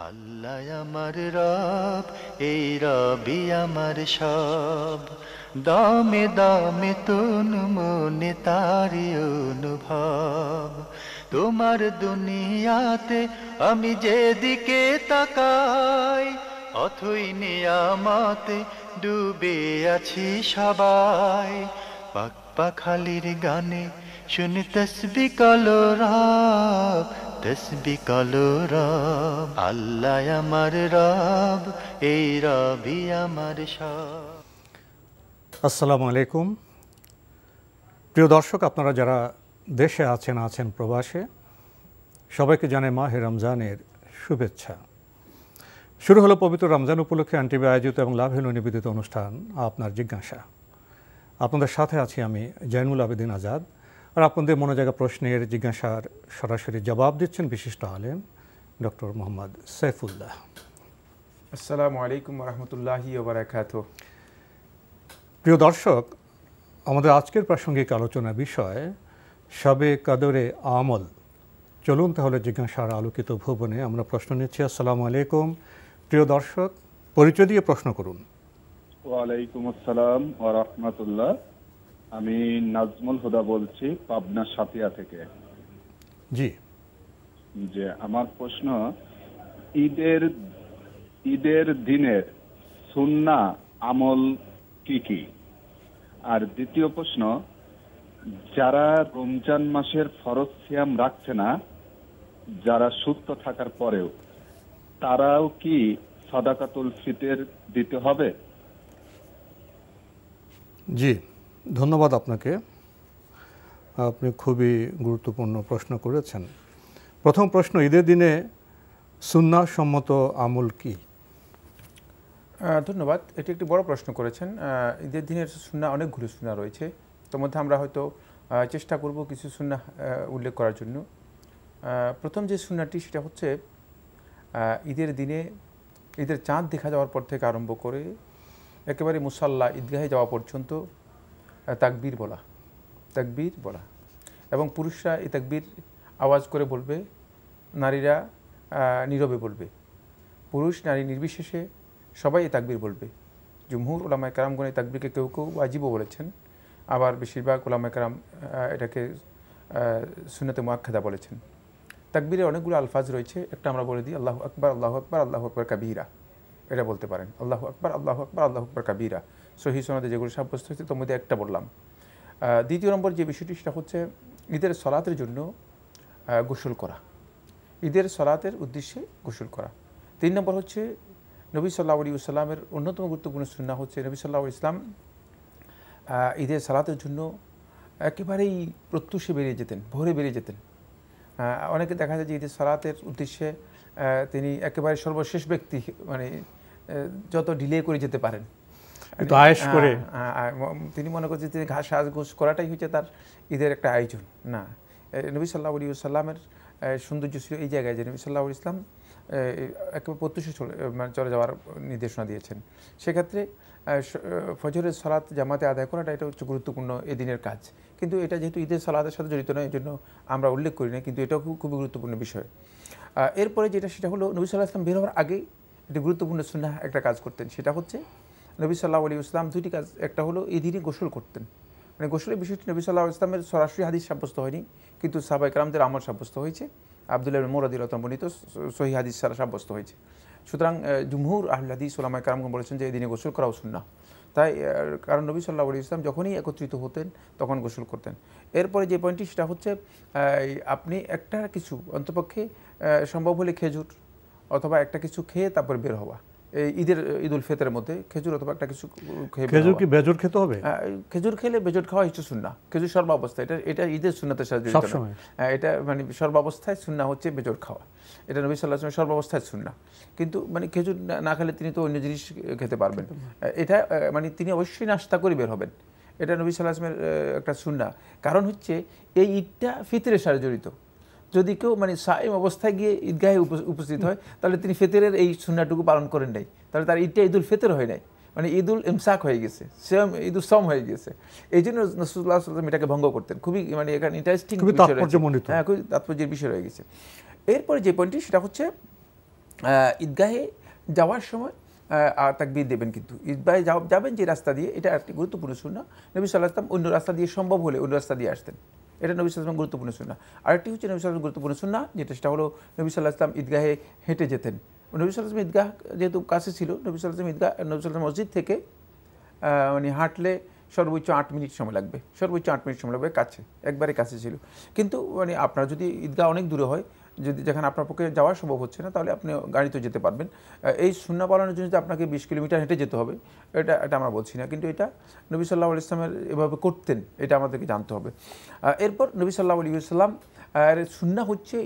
আল্লাহ আমার রব, এই রবি আমার সব। দামে দামে তন মনে তারি অনুভব। তোমার দুনিয়াতে আমি যেদিকে তাকাই, অথই নিয়ামতে ডুবে আছি সবাই। পাক পাখালির গানে শুনি তসবি কলো রব, তসবি কলো রব। আল্লাহ আমার রব, এই রবি আমার সব। আসসালামু আলাইকুম প্রিয় দর্শক, আপনারা যারা দেশে আছেন প্রবাসে, সবাইকে জানাই মাহে রমজানের শুভেচ্ছা। শুরু হলো পবিত্র রমজান উপলক্ষে আনটিভি আয়োজিত এবং লাভহীন নিবেদিত অনুষ্ঠান আপনার জিজ্ঞাসা। আপনাদের সাথে আছি আমি জয়নুল আবেদিন আজাদ। আর আপনাদের মনে জায়গা প্রশ্নের জিজ্ঞাসার সরাসরি জবাব দিচ্ছেন বিশিষ্ট আলেম ডক্টর মোহাম্মদ সাইফুল্লাহ। আসসালামু আলাইকুম রহমতুল্লাহি ওয়া বারাকাতুহু। প্রিয় দর্শক, আমাদের আজকের প্রাসঙ্গিক আলোচনার বিষয় শবে কদরে আমল। চলুন তাহলে জিজ্ঞাসার আলোকিত ভুবনে আমরা প্রশ্ন নিচ্ছি। আসসালামু আলাইকুম প্রিয় দর্শক, পরিচয় দিয়ে প্রশ্ন করুন। ওয়ালাইকুম আসসালাম ওয়া রাহমাতুল্লাহ। আমি নাজমুল হুদা বলছি পাবনা সাতিয়া থেকে। জি, যে আমার প্রশ্ন, ঈদের দিনের সুন্নাহ আমল কি কি? আর দ্বিতীয় প্রশ্ন, যারা রমজান মাসের ফরজ সিয়াম রাখছে না, যারা সুস্থ থাকার পরেও, তারাও কি সাদাকাতুল ফিতর দিতে হবে? জি, ধন্যবাদ আপনাকে। আপনি খুবই গুরুত্বপূর্ণ প্রশ্ন করেছেন। প্রথম প্রশ্ন, ঈদের দিনে সুন্নাহ সম্মত আমল কি? ধন্যবাদ, এটি একটি বড় প্রশ্ন করেছেন। ঈদের দিনের সুন্নাহ অনেকগুলো সুন্নাহ রয়েছে, তার মধ্যে আমরা হয়তো চেষ্টা করব কিছু সুন্নাহ উল্লেখ করার জন্য। প্রথম যে সুন্নাহটি সেটা হচ্ছে ঈদের দিনে ঈদের চাঁদ দেখা যাওয়ার পর থেকে আরম্ভ করে একেবারে মুসাল্লা ঈদগাহে যাওয়া পর্যন্ত তাকবীর বলা এবং পুরুষরা এই তাকবীর আওয়াজ করে বলবে, নারীরা নীরবে বলবে। পুরুষ নারী নির্বিশেষে সবাই এই তাকবীর বলবে। জুমহুর উলামায়ে কেরামগণ এই তাকবীরকে কেউ কেউ ওয়াজিবও বলেছেন, আবার বেশিরভাগ উলামায়ে কেরাম এটাকে সুন্নতে মুআক্কাদা বলেছেন। তাকবীরের অনেকগুলো আলফাজ রয়েছে, একটা আমরা বলে দিই, আল্লাহু আকবার, আল্লাহু আকবার, আল্লাহু আকবার কাবীরা, এটা বলতে পারেন। আল্লাহু আকবার, আল্লাহু আকবার, আল্লাহু আকবার কাবীরা সহিহ সনদে যেগুলো সাব্যস্ত হয়েছে তার মধ্যে একটা বললাম। দ্বিতীয় নম্বর যে বিষয়টি সেটা হচ্ছে ঈদের সলাতের জন্য গোসল করা, ঈদের সলাতের উদ্দেশ্যে গোসল করা। 3 নম্বর হচ্ছে নবী সাল্লাল্লাহু আলাইহি ওয়াসাল্লামের অন্যতম গুরুত্বপূর্ণ সুন্নাহ হচ্ছে নবী সাল্লাল্লাহু আলাইহি ওয়াসাল্লাম ঈদের সালাতের জন্য একেবারেই প্রত্যুষে বেরিয়ে যেতেন, ভোরে বেরিয়ে যেতেন। অনেকে দেখা যায় যে ঈদের সালাতের উদ্দেশ্যে তিনি একেবারে সর্বশেষ ব্যক্তি, মানে যত ডিলে করে যেতে পারেন তিনি মনে করছেন তিনি সাজগোজ করাটাই হচ্ছে তার ঈদের একটা আয়োজন। না, নবী সাল্লাল্লাহু আলাইহি ওয়াসাল্লামের সৌন্দর্য ছিল এই জায়গায় যে নবী সাল্লাল্লাহু আলাইহি ওয়াসাল্লাম একেবারে প্রত্যুষে চলে যাওয়ার নির্দেশনা দিয়েছেন। সেক্ষেত্রে ফজরের সালাত জামাতে আদায় করাটা এটা হচ্ছে গুরুত্বপূর্ণ এই দিনের কাজ, কিন্তু এটা যেহেতু ঈদের সালাতের সাথে জড়িত নয়, এই জন্য আমরা উল্লেখ করি না, কিন্তু এটাও খুবই গুরুত্বপূর্ণ বিষয়। এরপরে সেটা হলো নবী সাল্লাল্লাহু আলাইহি ওয়াসাল্লাম বের হওয়ার আগে একটি গুরুত্বপূর্ণ সুন্নাহ একটা কাজ করতেন, সেটা হচ্ছে নবী সাল্লাল্লাহু আলাইহি ওয়াসাল্লাম দুটি কাজ। একটা হলো এই দিনে গোসল করতেন, মানে গোসলের বিষয়টি নবী সাল্লাল্লাহু আলাইহি ওয়াসাল্লামের সরাসরি হাদিস সাব্যস্ত হয়নি, কিন্তু সাহাবায়ে কেরামদের আমল সাব্যস্ত হয়েছে। আব্দুল্লাহ ইবনে উমর রাদিয়াল্লাহু তাআলা বর্ণিত সহিহ হাদিস দ্বারা সাব্যস্ত হয়েছে। সুতরাং জুমহুর আহলে হাদিস উলামায়ে কেরামগণ বলেছেন যে এই দিনে গোসল করাও সুন্নাহ। তাই কারণ নবী সাল্লাল্লাহু আলাইহি ওয়াসাল্লাম যখনই একত্রিত হতেন তখন গোসল করতেন। এরপরে যে পয়েন্টটি সেটা হচ্ছে আপনি একটা কিছু অন্তপক্ষে সম্ভব হলে খেজুর অথবা একটা কিছু খেয়ে তারপর বের হওয়া। ঈদুল ফিতরের মধ্যে খেজুর অথবা একটা কিছু খেয়ে, খেজুর কি বেজোর খেতে হবে? খেজুর খেলে বেজোট খাওয়া হচ্ছে সুন্নাহ। খেজুর সর্বাবস্থায়, এটা ঈদের সুন্নাতের সাথে জড়িত না। এটা মানে সর্বাবস্থায় সুন্নাহ হচ্ছে বেজোট খাওয়া, এটা নবী সাল্লাল্লাহু আলাইহি ওয়াসাল্লাম সর্বাবস্থায় সুন্নাহ। কিন্তু মানে খেজুর না খেলে তিনি তো অন্য জিনিস খেতে পারবেন, এটা মানে তিনি অবশ্যই নাশতা করে বের হবেন, এটা নবী সাল্লাল্লাহু আলাইহি ওয়াসাল্লামের একটা সুন্নাহ। কারণ হচ্ছে এই ঈদটা ফিতরের সাথে জড়িত। যদি কেউ মানে সাইম অবস্থায় গিয়ে ঈদগাহে উপস্থিত হয় তাহলে তিনি ফিতরের এই সুন্নাহটুকু পালন করেন নাই, তাহলে তার ঈদটা ঈদুল ফিতর হয় নাই, মানে ঈদুল ইমসাক হয়ে গেছে, ঈদুল সম হয়ে গেছে। এই জন্য রাসূলুল্লাহ সাল্লাল্লাহু আলাইহি ওয়াসাল্লাম এটাকে ভঙ্গ করতেন। খুবই মানে এখানে ইন্টারেস্টিং বিষয় রয়েছে, খুবই তাৎপর্যের বিষয় রয়ে গেছে। এরপরে যে পয়েন্টটি সেটা হচ্ছে ঈদগাহে যাওয়ার সময় তাকবীর দেবেন, কিন্তু ঈদগাহে যাবেন যে রাস্তা দিয়ে, এটা একটি গুরুত্বপূর্ণ সুন্নাহ। নবী সাল্লাল্লাহু আলাইহি ওয়াসাল্লাম অন্য রাস্তা দিয়ে সম্ভব হলে অন্য রাস্তা দিয়ে আসতেন, এটা নবী সাল্লাল্লাহু আলাইহি ওয়াসাল্লাম গুরুত্বপূর্ণ সুন্নাহ। আরেকটি হচ্ছে নবী সাল্লাল্লাহু আলাইহি ওয়াসাল্লাম গুরুত্বপূর্ণ সুন্নাহ, সেটা হলো নবী সাল্লাল্লাহু আলাইহি ওয়াসাল্লাম ঈদগাহে হেঁটে যেতেন। নবী সাল্লাল্লাহু আলাইহি ওয়াসাল্লাম ঈদগাহ যেহেতু কাছে ছিল, নবী সাল্লাল্লাহু আলাইহি ওয়াসাল্লাম নবী সাল্লাল্লাহু আলাইহি ওয়াসাল্লাম মসজিদ থেকে মানে হাঁটলে সর্বোচ্চ 8 মিনিট সময় লাগবে, সর্বোচ্চ 8 মিনিট সময় লাগবে, কাছে, একবারে কাছে ছিল। কিন্তু মানে আপনার যদি ঈদগাহ অনেক দূরে হয়, যদি যেখানে আপনার পক্ষে যাওয়া সম্ভব হচ্ছে না, তাহলে আপনি গাড়িতে যেতে পারবেন। এই সুন্নাহ পালনের জন্য যে আপনাকে 20 কিলোমিটার হেঁটে যেতে হবে, এটা আমরা বলছি না, কিন্তু এটা নবী সাল্লাল্লাহু আলাইহি ওয়াসাল্লাম এভাবে করতেন, এটা আমাদেরকে জানতে হবে। এরপর নবী সাল্লাল্লাহু আলাইহি ওয়াসাল্লাম সুন্নাহ হচ্ছে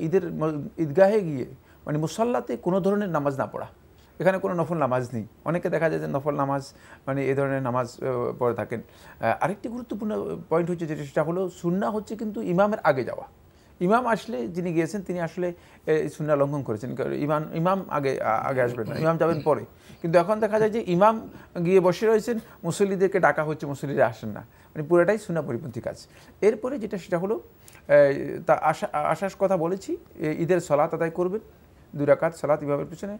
ঈদগাহে গিয়ে মানে মুসাল্লাতে কোনো ধরনের নামাজ না পড়া। এখানে কোনো নফল নামাজ নেই। অনেকে দেখা যায় যে নফল নামাজ মানে এই ধরনের নামাজ পড়ে থাকেন। আরেকটি গুরুত্বপূর্ণ পয়েন্ট হচ্ছে যেটা, সেটা হলো সুন্নাহ হচ্ছে কিন্তু ইমামের আগে যাওয়া। ইমাম আসলে যিনি গিয়েছেন তিনি আসলে এই সুন্নাহ লঙ্ঘন করেছেন, ইমাম আগে আসবেন না, ইমাম যাবেন পরে। কিন্তু এখন দেখা যায় যে ইমাম গিয়ে বসে রয়েছেন, মুসল্লিদেরকে ডাকা হচ্ছে, মুসল্লিরা আসেন না, মানে পুরোটাই সুন্নাহ পরিপন্থী কাজ। এরপরে যেটা সেটা হলো তা আসার কথা বলেছি, ঈদের সালাত আদায় করবেন, 2 রাকাত সালাত ইমামের পিছনে।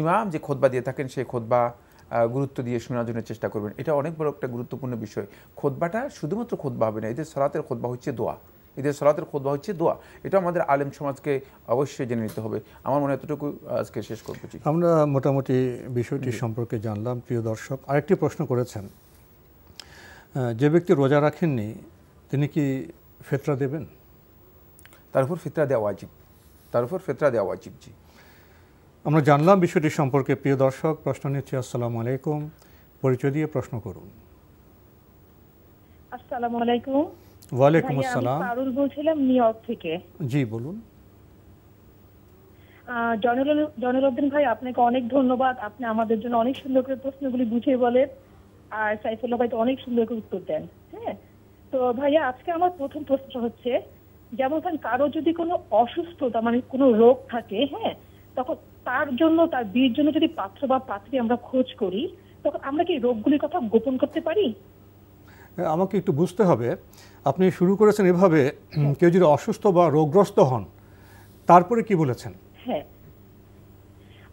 ইমাম যে খুতবা দিয়ে থাকেন সেই খুতবা গুরুত্ব দিয়ে শোনার জন্য চেষ্টা করবেন, এটা অনেক বড় একটা গুরুত্বপূর্ণ বিষয়। খুতবাটা শুধুমাত্র খুতবা হবে না, ঈদের সালাতের খুতবা হচ্ছে দোয়া, ঈদের সালাতের খুতবা হচ্ছে দোয়া। এটা আমাদের আলেম সমাজকে অবশ্যই জেনে নিতে হবে। আমার মনে হয় এতটুকু আজকে শেষ করব। আমরা মোটামুটি বিষয়টি সম্পর্কে জানলাম। প্রিয় দর্শক, আরেকটি প্রশ্ন করেছেন, যে ব্যক্তি রোজা রাখেননি তিনি কি ফিতরা দেবেন? তার উপর ফিতরা দেওয়া ওয়াজিব, তার উপর ফিতরা দেওয়া ওয়াজিব। জি, আমরা জানলাম বিষয়টি সম্পর্কে। প্রিয় দর্শক, প্রশ্ন নিচ্ছি। আসসালামু আলাইকুম, পরিচয় দিয়ে প্রশ্ন করুন। আসসালামু আলাইকুম। ওয়ালাইকুম আসসালাম। আমি পারুল বলছিলাম নিউ ইয়র্ক থেকে। জি বলুন। জয়নুল ভাই, আপনাকে অনেক ধন্যবাদ। আপনি আমাদের জন্য অনেক সুন্দর করে প্রশ্নগুলি বুঝিয়ে বলেন, আর সাইফুল্লাহ ভাই তো অনেক সুন্দর করে উত্তর দেন। হ্যাঁ, তো ভাইয়া আজকে আমার প্রথম প্রশ্ন হচ্ছে, যেমন কারো যদি কোনো অসুস্থতা মানে কোনো রোগ থাকে, হ্যাঁ, তখন তার জন্য, তার বিয়ের জন্য যদি পাত্র বা পাত্রী আমরা খোঁজ করি, তখন আমরা কি রোগগুলির কথা গোপন করতে পারি? আমাকে একটু বুঝতে হবে, আপনি শুরু করেছেন এভাবে, কেউ যদি অসুস্থ বা রোগগ্রস্ত হন তারপরে কি বলেছেন? হ্যাঁ,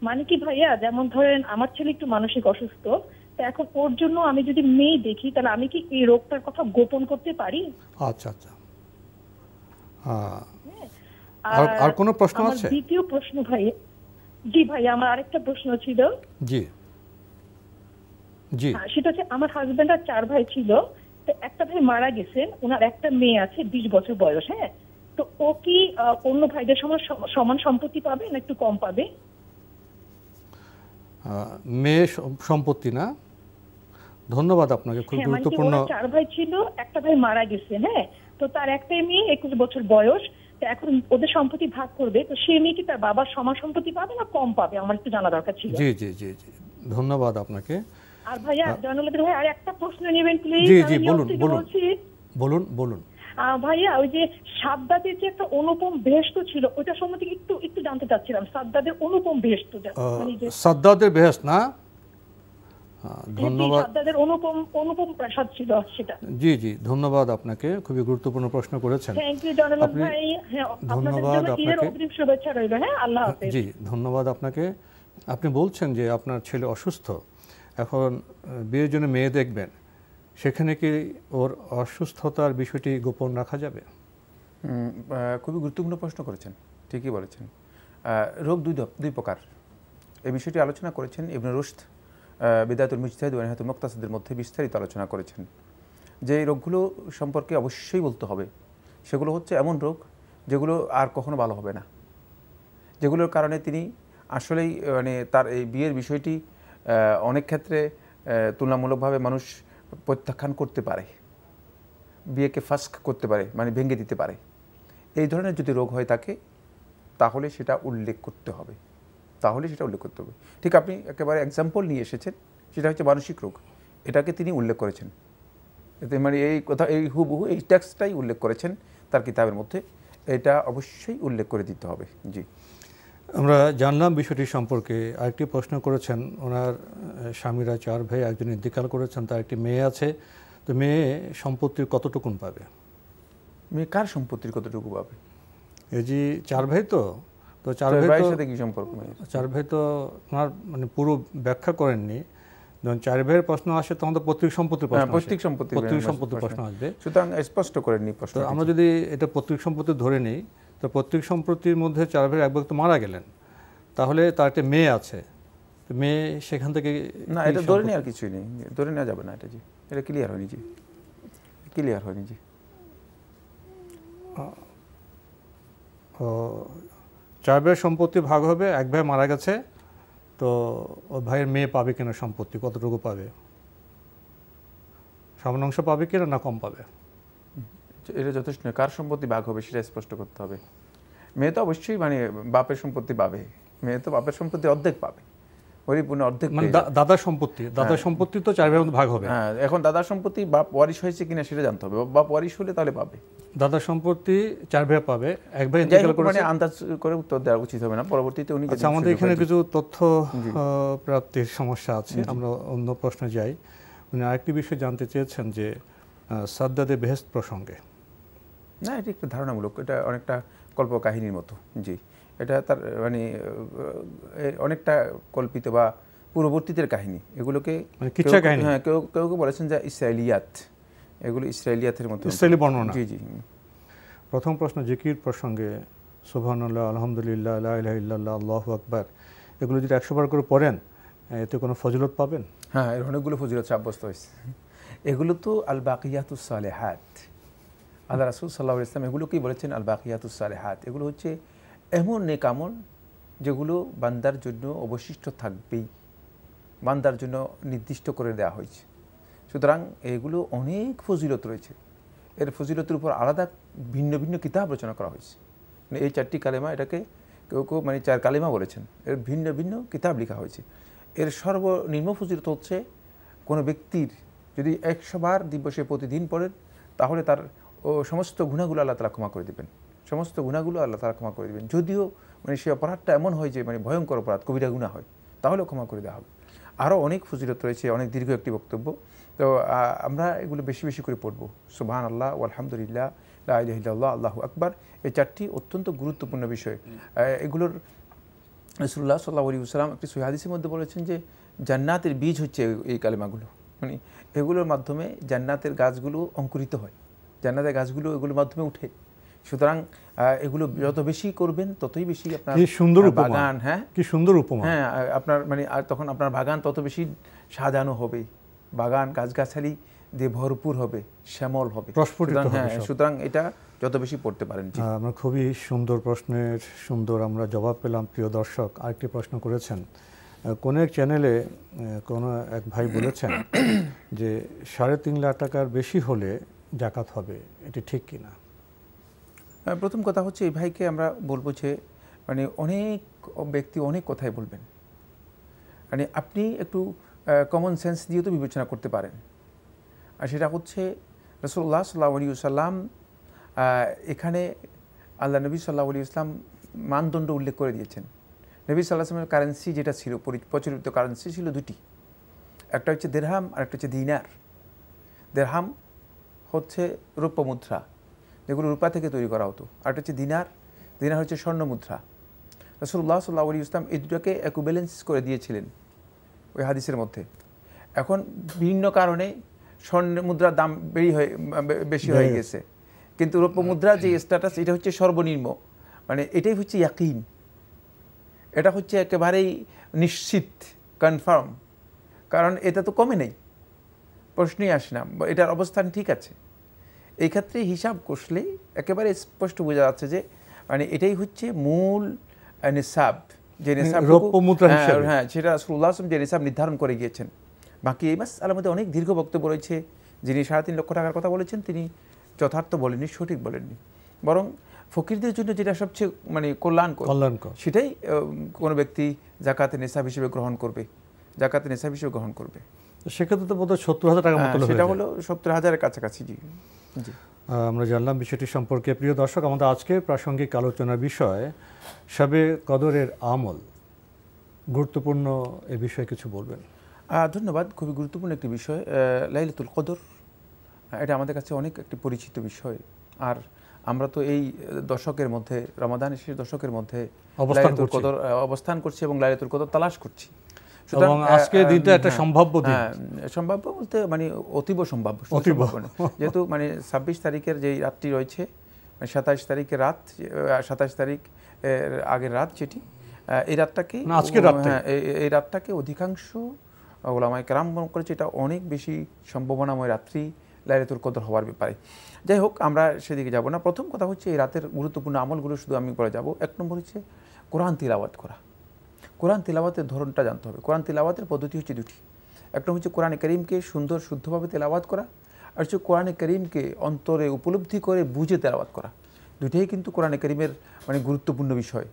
মানে কি ভাইয়া, যেমন ধরেন আমার ছেলে একটু মানসিক অসুস্থ, তো এখন ওর জন্য আমি যদি মেয়ে দেখি, তাহলে আমি কি এই রোগটার কথা গোপন করতে পারি? আচ্ছা আচ্ছা, আর কোনো প্রশ্ন আছে? দ্বিতীয় প্রশ্ন ভাই, জি ভাই, আমার আরেকটা প্রশ্ন ছিল। জি জি, সেটা হচ্ছে আমার হাজবেন্ডের 4 ভাই ছিল, তো একটা ভাই মারা গেছেন, ওনার একটা মেয়ে আছে 20 বছর বয়স। হ্যাঁ, তো ও কি অন্য ভাইদের সমান সম্পত্তি পাবে না একটু কম পাবে? মেয়ে সম্পত্তি না? ধন্যবাদ আপনাকে, খুব গুরুত্বপূর্ণ। 4 ভাই ছিল, একটা ভাই মারা গেছে। হ্যাঁ, তো তার একটাই মেয়ে 21 বছর বয়স, তো এখন ওদের সম্পত্তি ভাগ করবে, তো সে মেয়ে কি তার বাবার সমান সম্পত্তি পাবে না কম পাবে? আমার একটু জানা দরকার ছিল। জি জি জি জি, ধন্যবাদ আপনাকে। আর ভাইয়া জয়নুল ভাই, আর একটা প্রশ্ন নেবেন প্লিজ? জি জি, বলুন বলুন বলুন বলুন। ভাইয়া, ওই যে সাদ্দাদের যে একটা অনুপম বেহেশত ছিল, ওইটা সম্বন্ধে একটু জানতে চাচ্ছিলাম। সাদ্দাদের অনুপম বেহেশত, সাদ্দাদের বেহেশত না? ধন্যবাদ। সাদ্দাদের অনুপম প্রাসাদ ছিল সেটা। জি জি, ধন্যবাদ আপনাকে, খুবই গুরুত্বপূর্ণ প্রশ্ন করেছেন। থ্যাংক ইউ জয়নুল ভাই। হ্যাঁ, ধন্যবাদ আপনাকে। অগ্রিম শুভেচ্ছা রইল। হ্যাঁ, আল্লাহ হাফেজ। জি, ধন্যবাদ আপনাকে। আপনি বলছেন যে আপনার ছেলে অসুস্থ, এখন বিয়ের জন্য মেয়ে দেখবেন, সেখানে কি ওর অসুস্থতার বিষয়টি গোপন রাখা যাবে? খুবই গুরুত্বপূর্ণ প্রশ্ন করেছেন, ঠিকই বলেছেন। রোগ দুই প্রকার, এই বিষয়টি আলোচনা করেছেন ইবনে রুশদ বিদায়াতুল মুজতাহিদ ওয়া নিহায়াতুল মুক্তাসিদের মধ্যে বিস্তারিত আলোচনা করেছেন। যে রোগগুলো সম্পর্কে অবশ্যই বলতে হবে, সেগুলো হচ্ছে এমন রোগ যেগুলো আর কখনো ভালো হবে না, যেগুলোর কারণে তিনি আসলেই মানে তার এই বিয়ের বিষয়টি অনেক ক্ষেত্রে তুলনামূলকভাবে মানুষ প্রত্যাখ্যান করতে পারে, বিয়েকে ফাস্ক করতে পারে, মানে ভেঙে দিতে পারে। এই ধরনের যদি রোগ হয় থাকে, তাহলে সেটা উল্লেখ করতে হবে, ঠিক আপনি একেবারে এক্সাম্পল নিয়ে এসেছেন, সেটা হচ্ছে মানসিক রোগ, এটাকে তিনি উল্লেখ করেছেন। এতে মানে এই কথা, এই হুবহু এই টেক্সটটাই উল্লেখ করেছেন তার কিতাবের মধ্যে, এটা অবশ্যই উল্লেখ করে দিতে হবে। জি, আমরা জানলাম বিষয়টি সম্পর্কে। আরেকটি প্রশ্ন করেছেন, ওনার স্বামীরা 4 ভাই, একজন ইন্তেকাল করেছেন, তার একটি মেয়ে আছে, তো মেয়ে সম্পত্তির কতটুকুন পাবে? মেয়ে কার সম্পত্তির কতটুকু পাবে? এই যে 4 ভাই, তো তো চার ভাইয়ের সাথে কি সম্পর্ক? চার ভাই তো ওনার মানে পুরো ব্যাখ্যা করেননি। যখন চার ভাইয়ের প্রশ্ন আসে তখন তো পৈতৃক সম্পত্তির প্রশ্ন আসে, পৈতৃক সম্পত্তির প্রশ্ন আসবে, সুতরাং স্পষ্ট করেননি প্রশ্ন। আমরা যদি এটা পৈতৃক সম্পত্তি ধরে নিই, তো পৈতৃক সম্পত্তির মধ্যে চার ভাইয়ের এক ব্যক্তি মারা গেলেন, তাহলে তার একটা মেয়ে আছে, মেয়ে সেখান থেকে না, এটা ধরে নেওয়ার কিছুই নেই, ধরে নেওয়া যাবে না এটা। জি, এটা ক্লিয়ার হয়নি। জি, ক্লিয়ার হয়নি। জি, চার ভাইয়ের সম্পত্তি ভাগ হবে, এক ভাই মারা গেছে, তো ওই ভাইয়ের মেয়ে পাবে কিনা সম্পত্তি, কতটুকু পাবে, সামান্য অংশ পাবে কিনা না কম পাবে? এটা যথেষ্ট নয়। কার সম্পত্তি ভাগ হবে সেটা স্পষ্ট করতে হবে। মেয়ে তো অবশ্যই মানে বাপের সম্পত্তি পাবে, মেয়ে তো বাপের সম্পত্তি অর্ধেক পাবে, পরিপূর্ণ অর্ধেক। মানে দাদার সম্পত্তি, দাদার সম্পত্তি তো চার ভাইয়ের মধ্যে ভাগ হবে। হ্যাঁ, এখন দাদার সম্পত্তি বাপ ওয়ারিশ হয়েছে কিনা সেটা জানতে হবে। বাপ ওয়ারিশ হলে তাহলে পাবে, দাদার সম্পত্তি চার ভাই পাবে, এক ভাই ইন্তেকাল করেছে। মানে আন্দাজ করে উত্তর দেওয়া উচিত হবে না, পরবর্তীতে উনি। আচ্ছা, আমাদের এখানে কিছু তথ্য প্রাপ্তির সমস্যা আছে, আমরা অন্য প্রশ্নে যাই। উনি আরেকটি বিষয় জানতে চেয়েছেন যে সাদ্দাদে বেহেশত প্রসঙ্গে। না, এটি একটু ধারণামূলক, এটা অনেকটা কল্প কাহিনীর মতো। জি, এটা তার মানে অনেকটা কল্পিত বা পূর্ববর্তীদের কাহিনী, এগুলোকে কিচ্ছা কাহিনী। হ্যাঁ, কেউ কেউ বলেছেন যে ইসরায়েলিয়াত, এগুলো ইসরায়েলিয়াতের মতো, ইসরায়েলি বর্ণনা। জি জি। প্রথম প্রশ্ন জিকির প্রসঙ্গে, সুবহানাল্লাহ, আলহামদুলিল্লাহ, লা ইলাহা ইল্লাল্লাহ, আল্লাহু আকবার, এগুলো যদি 100 বার করে পড়েন এতে কোনো ফজিলত পাবেন? হ্যাঁ, এর অনেকগুলো ফজিলত সাব্যস্ত হয়েছে। এগুলো তো আল বাকিয়াতুস সালেহাত, আল্লাহ রাসূল সাল্লাল্লাহু আলাইহি ওয়াসাল্লাম এগুলোকেই বলেছেন আল বাকিয়াতুস সালেহাত। এগুলো হচ্ছে এমন নেক আমল যেগুলো বান্দার জন্য অবশিষ্ট থাকবেই, বান্দার জন্য নির্দিষ্ট করে দেওয়া হয়েছে। সুতরাং এগুলো অনেক ফজিলত রয়েছে, এর ফজিলতের উপর আলাদা ভিন্ন ভিন্ন কিতাব রচনা করা হয়েছে। মানে এই 4টি কালেমা, এটাকে কেউ কেউ মানে 4 কালেমা বলেছেন, এর ভিন্ন ভিন্ন কিতাব লেখা হয়েছে। এর সর্বনিম্ন ফজিলত হচ্ছে কোনো ব্যক্তির যদি 100 বার দিবসে প্রতিদিন পড়েন, তাহলে তার সমস্ত গুনাহগুলো আল্লাহ তাআলা ক্ষমা করে দেবেন, সমস্ত গুনাহগুলো আল্লাহ তাআলা ক্ষমা করে দেবেন। যদিও মানে সে অপরাধটা এমন হয় যে মানে ভয়ঙ্কর অপরাধ, কবিরা গুনাহ হয়, তাহলেও ক্ষমা করে দেওয়া হবে। আরও অনেক ফজিলত রয়েছে, অনেক দীর্ঘ একটি বক্তব্য। তো আমরা এগুলো বেশি বেশি করে পড়বো। সুবহানাল্লাহ, আলহামদুলিল্লাহ, লা ইলাহা ইল্লাল্লাহ, আল্লাহু আকবার। এই 4টি অত্যন্ত গুরুত্বপূর্ণ বিষয়। এগুলোর রাসূলুল্লাহ সাল্লাল্লাহু আলাইহি ওয়াসাল্লাম একটি সহিহ হাদিসের মধ্যে বলেছেন যে জান্নাতের বীজ হচ্ছে এই কালেমাগুলো, মানে এগুলোর মাধ্যমে জান্নাতের গাছগুলো অঙ্কুরিত হয়, জান্নাতের গাছগুলো এগুলোর মাধ্যমে উঠে। সুতরাং এগুলো যত বেশি করবেন ততই বেশি আপনার বাগান, হ্যাঁ কি সুন্দর উপমা, হ্যাঁ আপনার মানে তখন আপনার বাগান তত বেশি সাজানো হবে, বাগান গাছগাছালি দিয়ে ভরপুর হবে, শ্যামল হবে, হ্যাঁ। সুতরাং এটা যত বেশি পড়তে পারেন। আমরা খুবই সুন্দর প্রশ্নের সুন্দর আমরা জবাব পেলাম। প্রিয় দর্শক, আরেকটি প্রশ্ন করেছেন, কোন এক চ্যানেলে কোনো এক ভাই বলেছেন যে 3.5 লাখ টাকার বেশি হলে জাকাত হবে, এটি ঠিক কিনা? প্রথম কথা হচ্ছে এই ভাইকে আমরা বলবো যে মানে অনেক ব্যক্তি অনেক কথাই বলবেন, মানে আপনি একটু কমন সেন্স দিয়ে তো বিবেচনা করতে পারেন। আর সেটা হচ্ছে রাসূলুল্লাহ সাল্লাল্লাহু আলাইহি ওয়াসাল্লাম এখানে আল্লাহ নবী সাল্লাল্লাহু আলাইহি ওয়াসাল্লাম মানদণ্ড উল্লেখ করে দিয়েছেন। নবী সাল্লাল্লাহু আলাইহি ওয়াসাল্লামের কারেন্সি যেটা ছিল, প্রচলিত কারেন্সি ছিল 2টি, একটা হচ্ছে দিরহাম আর একটা হচ্ছে দিনার। দিরহাম হচ্ছে রৌপ্য মুদ্রা, যেগুলো রূপা থেকে তৈরি করা হতো, আর একটা হচ্ছে দিনার, দিনার হচ্ছে স্বর্ণ মুদ্রা। রাসূলুল্লাহ সাল্লাল্লাহু আলাইহি ওয়াসাল্লাম এই দুটোকে ইকুইভ্যালেন্স করে দিয়েছিলেন ওই হাদিসের মধ্যে। এখন বিভিন্ন কারণে স্বর্ণ মুদ্রার দাম বেশি হয়ে গেছে, কিন্তু রৌপ্য মুদ্রার যে স্ট্যাটাস এটা হচ্ছে সর্বনিম্ন, মানে এটাই হচ্ছে ইয়াকিন, এটা হচ্ছে একেবারেই নিশ্চিত, কনফার্ম, কারণ এটা তো কমে নেই, প্রশ্নই আসে না, এটার অবস্থান ঠিক আছে। এই ক্ষেত্রে হিসাব কষলে একেবারে স্পষ্ট বোঝা যাচ্ছে যে মানে এটাই হচ্ছে মূল নিসাব, যে নিসাব, হ্যাঁ সেটা রাসূলুল্লাহ যে নিসাব নির্ধারণ করে গিয়েছেন। বাকি এই মাসআলার মধ্যে অনেক দীর্ঘ বক্তব্য রয়েছে। যিনি 3.5 লক্ষ টাকার কথা বলেছেন তিনি যথার্থ বলেননি, সঠিক বলেননি, বরং ফকিরদের জন্য যেটা সবচেয়ে মানে কল্যাণকর সেটাই কোনো ব্যক্তি জাকাতের নিসাব হিসেবে গ্রহণ করবে, জাকাতের নিসাব হিসেবে গ্রহণ করবে। সেক্ষেত্রে তো বোধহয় 70,000 টাকার মতো, সেটা হলো 70,000-এর কাছাকাছি। জি জি, আমরা জানলাম বিষয়টি সম্পর্কে। প্রিয় দর্শক, আমাদের আজকের প্রাসঙ্গিক আলোচনার বিষয় শবে কদরের আমল, গুরুত্বপূর্ণ এ বিষয়ে কিছু বলবেন? ধন্যবাদ। খুবই গুরুত্বপূর্ণ একটি বিষয় লাইলাতুল কদর, এটা আমাদের কাছে অনেক একটি পরিচিত বিষয়। আর আমরা তো এই দশকের মধ্যে, রমাদানের শেষ দশকের মধ্যে অবস্থান করছি। অবস্থান করছি এবং লাইলাতুল কদর তালাশ করছি। এবং আজকে দিনটা একটা সম্ভাব্য দিন। সম্ভাব্য বলতে মানে অতীব সম্ভাব্য, যেহেতু মানে 26 তারিখের যেই রাতটি রয়েছে, 27 তারিখের রাত, 27 তারিখ আগের রাত, যেটি এই রাতটাকে, এই রাতটাকে অধিকাংশ ওলামায়ে কেরাম মনে করেছে এটা অনেক বেশি সম্ভাবনাময় রাত্রি লাইলাতুল কদর হওয়ার ব্যাপারে। যাই হোক, আমরা সেদিকে যাব না। প্রথম কথা হচ্ছে এই রাতের গুরুত্বপূর্ণ আমলগুলো শুধু আমি বলে যাব। 1 নম্বর হচ্ছে কোরআন তিলাওয়াত করা। কোরআন তিলাওয়াতের ধরনটা জানতে হবে। কোরআন তিলাওয়াতের পদ্ধতি হচ্ছে দুটি। 1 নম্বর হচ্ছে কোরআনে কারীমকে সুন্দর শুদ্ধভাবে তেলাওয়াত করা, আর হচ্ছে কোরআনে কারীমকে অন্তরে উপলব্ধি করে বুঝে তেলাওয়াত করা। দুটোই কিন্তু কোরআনে কারীমের মানে গুরুত্বপূর্ণ বিষয়।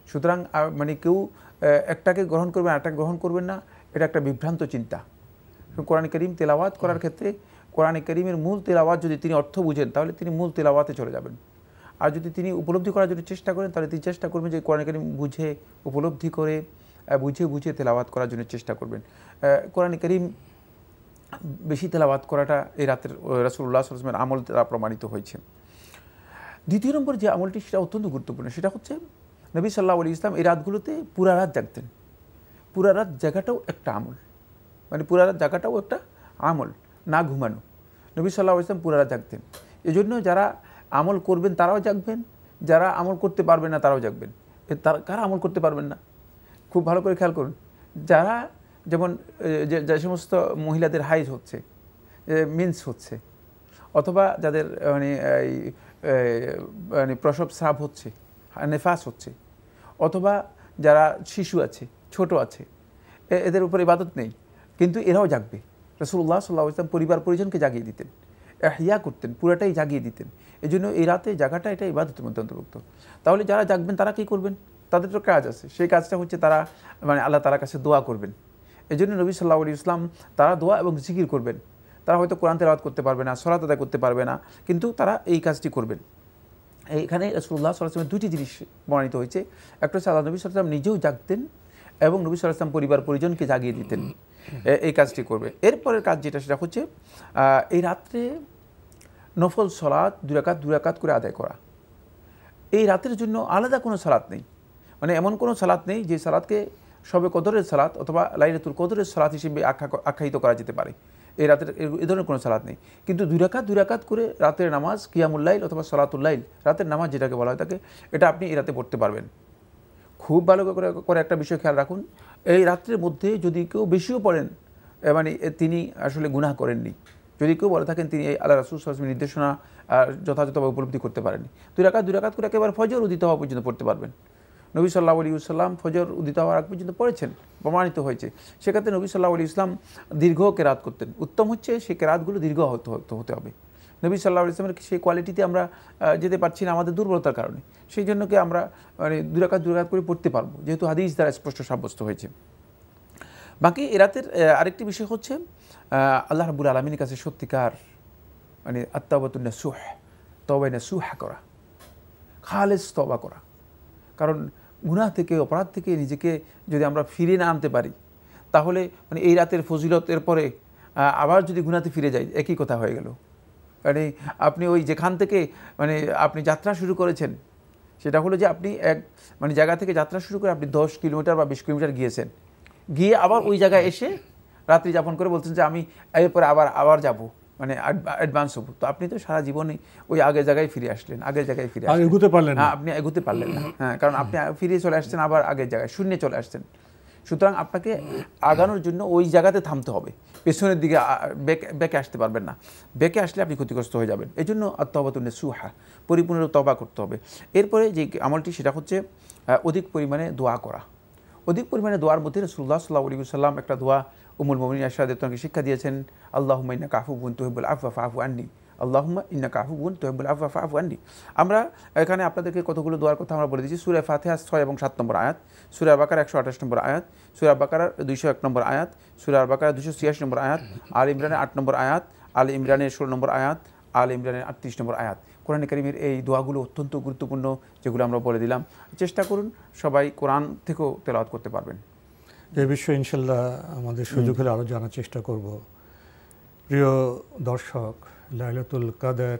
সুতরাং মানে কেউ একটাকে গ্রহণ করবেন, আরেকটাকে গ্রহণ করবেন না, এটা একটা বিভ্রান্ত চিন্তা। কোরআনে কারীম তেলাওয়াত করার ক্ষেত্রে কোরআনে কারীমের মূল তেলাওয়াত যদি তিনি অর্থ বুঝেন, তাহলে তিনি মূল তেলাওয়াতে চলে যাবেন। আর যদি তিনি উপলব্ধি করার জন্য চেষ্টা করেন, তাহলে তিনি চেষ্টা করবেন যে কোরআনে কারীম বুঝে, উপলব্ধি করে, বুঝে তেলাওয়াত করার জন্য চেষ্টা করবেন। কোরআনে কারীম বেশি তেলাওয়াত করাটা এই রাতের রাসূলুল্লাহ সাল্লাল্লাহু আলাইহি ওয়াসাল্লামের আমল দ্বারা প্রমাণিত হয়েছে। দ্বিতীয় নম্বর যে আমলটি, সেটা অত্যন্ত গুরুত্বপূর্ণ। সেটা হচ্ছে নবী সাল্লাল্লাহু আলাইহি ওয়াসাল্লাম এই রাতগুলোতে পুরা রাত জাগতেন। পুরা রাত জাগাটাও একটা আমল, মানে পুরা রাত জাগাটাও একটা আমল, না ঘুমানো। নবী সাল্লাল্লাহু আলাইহি ওয়াসাল্লাম পুরা রাত জাগতেন। এজন্য যারা আমল করবেন তারাও জাগবেন, যারা আমল করতে পারবেন না তারাও জাগবেন। কারা আমল করতে পারবেন না? খুব ভালো করে খেয়াল করুন। যারা যেমন যে সমস্ত মহিলাদের হাইজ হচ্ছে, মিন্স হচ্ছে, অথবা যাদের মানে প্রসব স্রাব হচ্ছে, নেফাস হচ্ছে, অথবা যারা শিশু আছে, ছোট আছে, এদের উপর ইবাদত নেই, কিন্তু এরাও জাগবে। রাসূলুল্লাহ সাল্লাল্লাহু আলাইহি ওয়াসাল্লাম পরিবার পরিজনকে জাগিয়ে দিতেন, ইহয়া করতেন, পুরাটাই জাগিয়ে দিতেন। এই জন্য এই রাতে জাগাটা এটা ইবাদতের মধ্যে অন্তর্ভুক্ত। তাহলে যারা জাগবেন তারা কী করবেন? তাদের তো কাজ আছে। সেই কাজটা হচ্ছে তারা মানে আল্লাহ তাআলার কাছে দোয়া করবেন। এই জন্য নবী সাল্লাল্লাহু আলাইহি ওয়াসাল্লাম তারা দোয়া এবং জিকির করবেন। তারা হয়তো কোরআন তেলাওয়াত করতে পারবে না, সালাত আদায় করতে পারবে না, কিন্তু তারা এই কাজটি করবেন। এইখানে রাসূলুল্লাহ সাল্লাল্লাহু আলাইহি ওয়াসাল্লামের দুটি জিনিস বর্ণিত হয়েছে। একটা হচ্ছে আল্লাহ নবী সাল্লাল্লাহু আলাইহি ওয়াসাল্লাম নিজেও জাগতেন এবং নবী সাল্লাল্লাহু আলাইহি ওয়াসাল্লাম পরিবার পরিজনকে জাগিয়ে দিতেন। এই কাজটি করবে। এরপরের কাজ যেটা, সেটা হচ্ছে এই রাত্রে নফল সালাত 2 রাকাত করে আদায় করা। এই রাতের জন্য আলাদা কোনো সালাত নেই, মানে এমন কোনো সালাত নেই যে সালাতকে শবে কদরের সালাত অথবা লাইলাতুল কদরের সালাত হিসেবে আখ্যায়িত করা যেতে পারে। এই রাতের এই ধরনের কোনো সালাত নেই, কিন্তু 2 রাকাত করে রাতের নামাজ, কিয়ামুল লাইল অথবা সালাতুল লাইল, রাতের নামাজ যেটাকে বলা হয় থাকে, এটা আপনি এই রাতে পড়তে পারবেন। খুব ভালো করে একটা বিষয় খেয়াল রাখুন, এই রাত্রের মধ্যে যদি কেউ বেশিও পড়েন, মানে তিনি আসলে গুনাহ করেননি। যদি কেউ বলে থাকেন তিনি এই আল্লাহ রাসূল সাল্লাল্লাহু আলাইহি ওয়াসাল্লামের নির্দেশনা যথাযথভাবে উপলব্ধি করতে পারেননি, 2 রাকাত করে একেবারে ফজর উদিত হওয়া পর্যন্ত পড়তে পারবেন। নবী সাল্লাল্লাহু আলাইহি ওয়াসাল্লাম ফজর উদিত হওয়ার আগ পর্যন্ত পড়েছেন, প্রমাণিত হয়েছে। সেক্ষেত্রে নবী সাল্লাল্লাহু আলাইহি ওয়াসাল্লাম দীর্ঘ কেরাত করতেন। উত্তম হচ্ছে সেই কেরাতগুলো দীর্ঘ হতে হবে। নবী সাল্লাল্লাহু আলাইহি ওয়াসাল্লামের সেই কোয়ালিটিতে আমরা যেতে পারছি না আমাদের দুর্বলতার কারণে। সেই জন্য কি আমরা মানে 2 রাকাত করে পড়তে পারবো, যেহেতু হাদিস দ্বারা স্পষ্ট সাব্যস্ত হয়েছে। বাকি এ রাতের আরেকটি বিষয় হচ্ছে আল্লাহ রাব্বুল আলামিনের কাছে সত্যিকার মানে আত-তাওবাতুন নাসুহ, তওবা নাসুহা করা, খালেস তওবা করা। কারণ গুনাহ থেকে, অপরাধ থেকে নিজেকে যদি আমরা ফিরিয়ে না আনতে পারি, তাহলে মানে এই রাতের ফজিলতের পরে আবার যদি গুনাহতে ফিরে যাই, একই কথা হয়ে গেল। মানে আপনি ওই যেখান থেকে মানে আপনি যাত্রা শুরু করেছেন, সেটা হলো যে আপনি মানে জায়গা থেকে যাত্রা শুরু করে আপনি 10 কিলোমিটার বা 20 কিলোমিটার গিয়েছেন, গিয়ে আবার ওই জায়গায় এসে রাত্রি যাপন করে বলছেন যে আমি এরপরে আবার যাব, মানে অ্যাডভান্স হবো। তো আপনি তো সারা জীবনে ওই আগের জায়গায় ফিরে আসলেন, এগোতে পারলেন না। আপনি এগোতে পারলেন না, হ্যাঁ, কারণ আপনি ফিরে চলে আসছেন আবার আগের জায়গায়, শূন্যে চলে আসছেন। সুতরাং আপনাকে আগানোর জন্য ওই জায়গাতে থামতে হবে, পেছনের দিকে বেঁকে আসতে পারবেন না। বেঁকে আসলে আপনি ক্ষতিগ্রস্ত হয়ে যাবেন। এই জন্য আত-তাওবাতুন নাসুহা, পরিপূর্ণ তওবা করতে হবে। এরপরে যে আমলটি, সেটা হচ্ছে অধিক পরিমাণে দোয়া করা। অধিক পরিমাণে দোয়ার মধ্যে রাসূলুল্লাহ সাল্লাল্লাহু আলাইহি ওয়াসাল্লাম একটা দোয়া উম্মুল মুমিনিন আয়েশা রাদিয়াল্লাহু আনহা শিক্ষা দিয়েছেন, আল্লাহুম্মা ইন্নাকা আফুউন তুহিব্বুল আফওয়া ফাআফু আন্নি, আল্লাহুম্মা ইন্নাকা আফুউন তুহিব্বুল আফওয়া ফাআফু আন্নি। আমরা এখানে আপনাদেরকে কতগুলো দোয়ার কথা আমরা বলে দিয়েছি। সূরা ফাতিহা 6 এবং 7 নম্বর আয়াত, সূরা বাকারা 128 নম্বর আয়াত, সূরা বাকারার 201 নম্বর আয়াত, সূরা বাকারা 286 নম্বর আয়াত, আলে ইমরানের 8 নম্বর আয়াত, আলে ইমরানের 16 নম্বর আয়াত, আলে ইমরানের 38 নম্বর আয়াত। কোরআনে কারীমের এই দোয়াগুলো অত্যন্ত গুরুত্বপূর্ণ, যেগুলো আমরা বলে দিলাম। চেষ্টা করুন সবাই কোরআন থেকেও তেলাওয়াত করতে পারবেন। এই বিষয়ে ইনশাল্লাহ আমাদের সুযোগ হলে আরও জানার চেষ্টা করব। প্রিয় দর্শক, লাইলাতুল কদর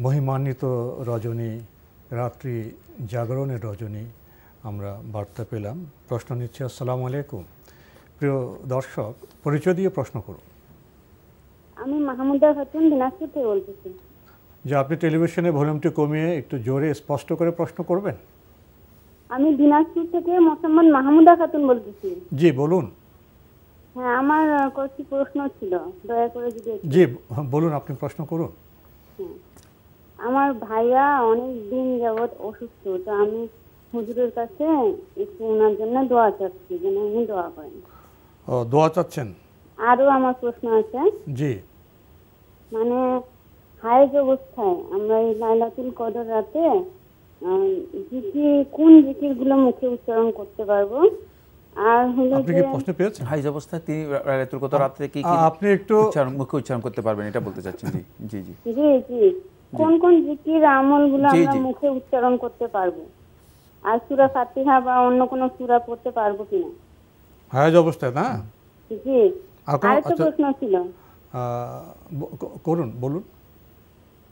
মহিমান্বিত রজনী, রাত্রি জাগরণের রজনী আমরা বার্তা পেলাম। প্রশ্ন নিচ্ছি। আসসালামু আলাইকুম। প্রিয় দর্শক, পরিচয় দিয়ে প্রশ্ন করুন। আমি মাহমুদা খাতুন দিনাজপুর থেকে বলতেছি। যে আপনি টেলিভিশনে ভলিউমটি কমিয়ে একটু জোরে স্পষ্ট করে প্রশ্ন করবেন। আমি দিনাজপুর থেকে মোহাম্মদ মাহমুদা খাতুন বলতেছি। জি বলুন। হ্যাঁ, আমার কয়েকটি প্রশ্ন ছিল, দয়া করে যদি জি বলুন, আপনি প্রশ্ন করুন। হ্যাঁ, আমার ভাইয়া অনেক দিন যাবৎ অসুস্থ, তো আমি হুজুরের কাছে একটু ওনার জন্য দোয়া চাচ্ছি, যেন উনি দোয়া করেন। ও, দোয়া চাচ্ছেন। আরও আমার প্রশ্ন আছে, জি। মানে হায়েজ অবস্থায় আমরা এই লাইলাতুল কদর রাতে কোন জিকিরগুলো মুখে উচ্চারণ করতে পারবো? আর হলো আপনি যে কি প্রশ্ন পেয়েছেন? হাইজ অবস্থায় তিনি লাইলাতুল কদর রাতে কি কি আপনি একটু মুখে উচ্চারণ করতে পারবেন, এটা বলতে চাচ্ছেন? জি জি জি জি জি কোন কোন জিকির আমলগুলো জি, আমরা জি। মুখে উচ্চারণ করতে পারবো, আর সূরা ফাতিহা বা অন্য কোন সূরা পড়তে পারবো কিনা? হায়াজ অবস্থায় না? জি। আরেকটা প্রশ্ন ছিল। করুন, বলুন।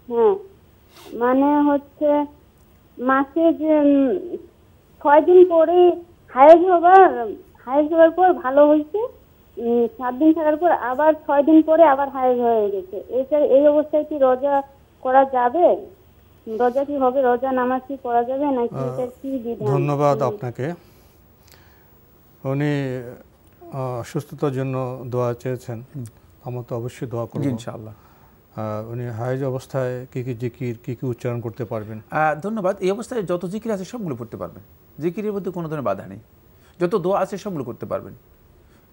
হ্যাঁ, মানে হচ্ছে মাসে যে 6 দিন পরে হায়েজ হওয়ার পর ভালো হয়েছে, 7 দিন থাকার পর আবার 6 দিন পরে আবার হায়েজ হয়ে গেছে, এই অবস্থায় কি রোজা করা যাবে? রোজা কি হবে? রোজা নামাজ কি করা যাবে নাকি এটা কি বিধান? ধন্যবাদ আপনাকে। উনি সুস্থতার জন্য দোয়া চেয়েছেন, আমরা তো অবশ্যই দোয়া করব ইনশাআল্লাহ। উনি হায়েজ অবস্থায় কি কি জিকির, কি কি উচ্চারণ করতে পারবেন? ধন্যবাদ। এই অবস্থায় যত জিকির আছে সবগুলো পড়তে পারবেন, জিকিরের মধ্যে কোনো ধরনের বাধা নেই। যত দোয়া আছে সবগুলো করতে পারবেন।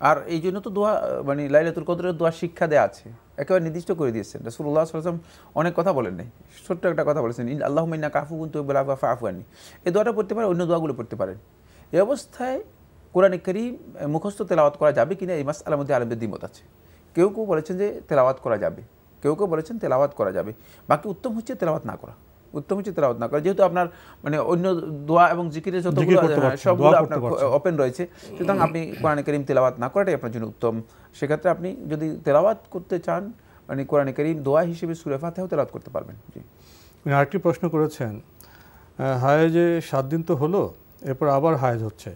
আর এই জন্য তো দোয়া, মানে লাইলাতুল কদরের দোয়া শিক্ষা দেওয়া আছে, একেবারে নির্দিষ্ট করে দিয়েছেন। রাসূলুল্লাহ সাল্লাল্লাহু আলাইহি ওয়াসাল্লাম অনেক কথা বলেন নাই, ছোট্ট একটা কথা বলেছেন, আল্লাহুম্মা ইন্নাকা আফুউন তুহিব্বুল আফওয়া ফাআফু আন্নি। এই দোয়াটা পড়তে পারেন, অন্য দোয়াগুলো পড়তে পারেন। এই অবস্থায় কোরআন কারীম মুখস্থ তেলাওয়াত করা যাবে কিনা এই মাসআলার মধ্যে আলেমদের দ্বিমত আছে। কেউ কেউ বলেছেন যে তেলাওয়াত করা যাবে, কেউ কেউ বলেছেন তেলাওয়াত করা যাবে। বাকি উত্তম হচ্ছে তেলাওয়াত না করা, উত্তম হচ্ছে তেলাওয়াত না করা, যেহেতু আপনার মানে অন্য দোয়া এবং জিকিরের যতগুলো সবগুলো আপনার ওপেন রয়েছে, সুতরাং আপনি কোরআন কারীম তেলাওয়াত না করাটাই আপনার জন্য উত্তম। সেক্ষেত্রে আপনি যদি তেলাওয়াত করতে চান, মানে কোরআন কারীম দোয়া হিসেবে সূরা ফাতিহাও তেলাওয়াত করতে পারবেন। জি। উনি আরেকটি প্রশ্ন করেছেন, হায়েজে 7 দিন তো হলো, এরপর আবার হায়েজ হচ্ছে,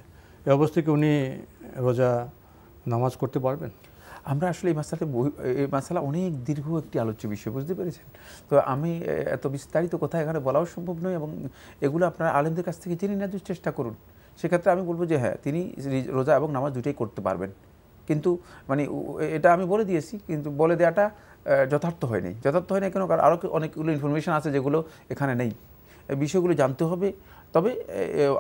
এই অবস্থায় কি উনি রোজা নামাজ করতে পারবেন? আমরা আসলে এই মাসালা অনেক দীর্ঘ একটি আলোচ্য বিষয়, বুঝতে পেরেছেন? তো আমি এত বিস্তারিত কথা এখানে বলাও সম্ভব নয়, এবং এগুলো আপনারা আলেমদের কাছ থেকে জেনে নেওয়ার চেষ্টা করুন। সেক্ষেত্রে আমি বলবো যে হ্যাঁ, তিনি রোজা এবং নামাজ দুটোই করতে পারবেন, কিন্তু মানে এটা আমি বলে দিয়েছি, কিন্তু বলে দেওয়াটা যথার্থ হয়নি। যথার্থ হয় না কেন? কারণ আরও অনেকগুলো ইনফরমেশন আছে যেগুলো এখানে নেই, এই বিষয়গুলো জানতে হবে। তবে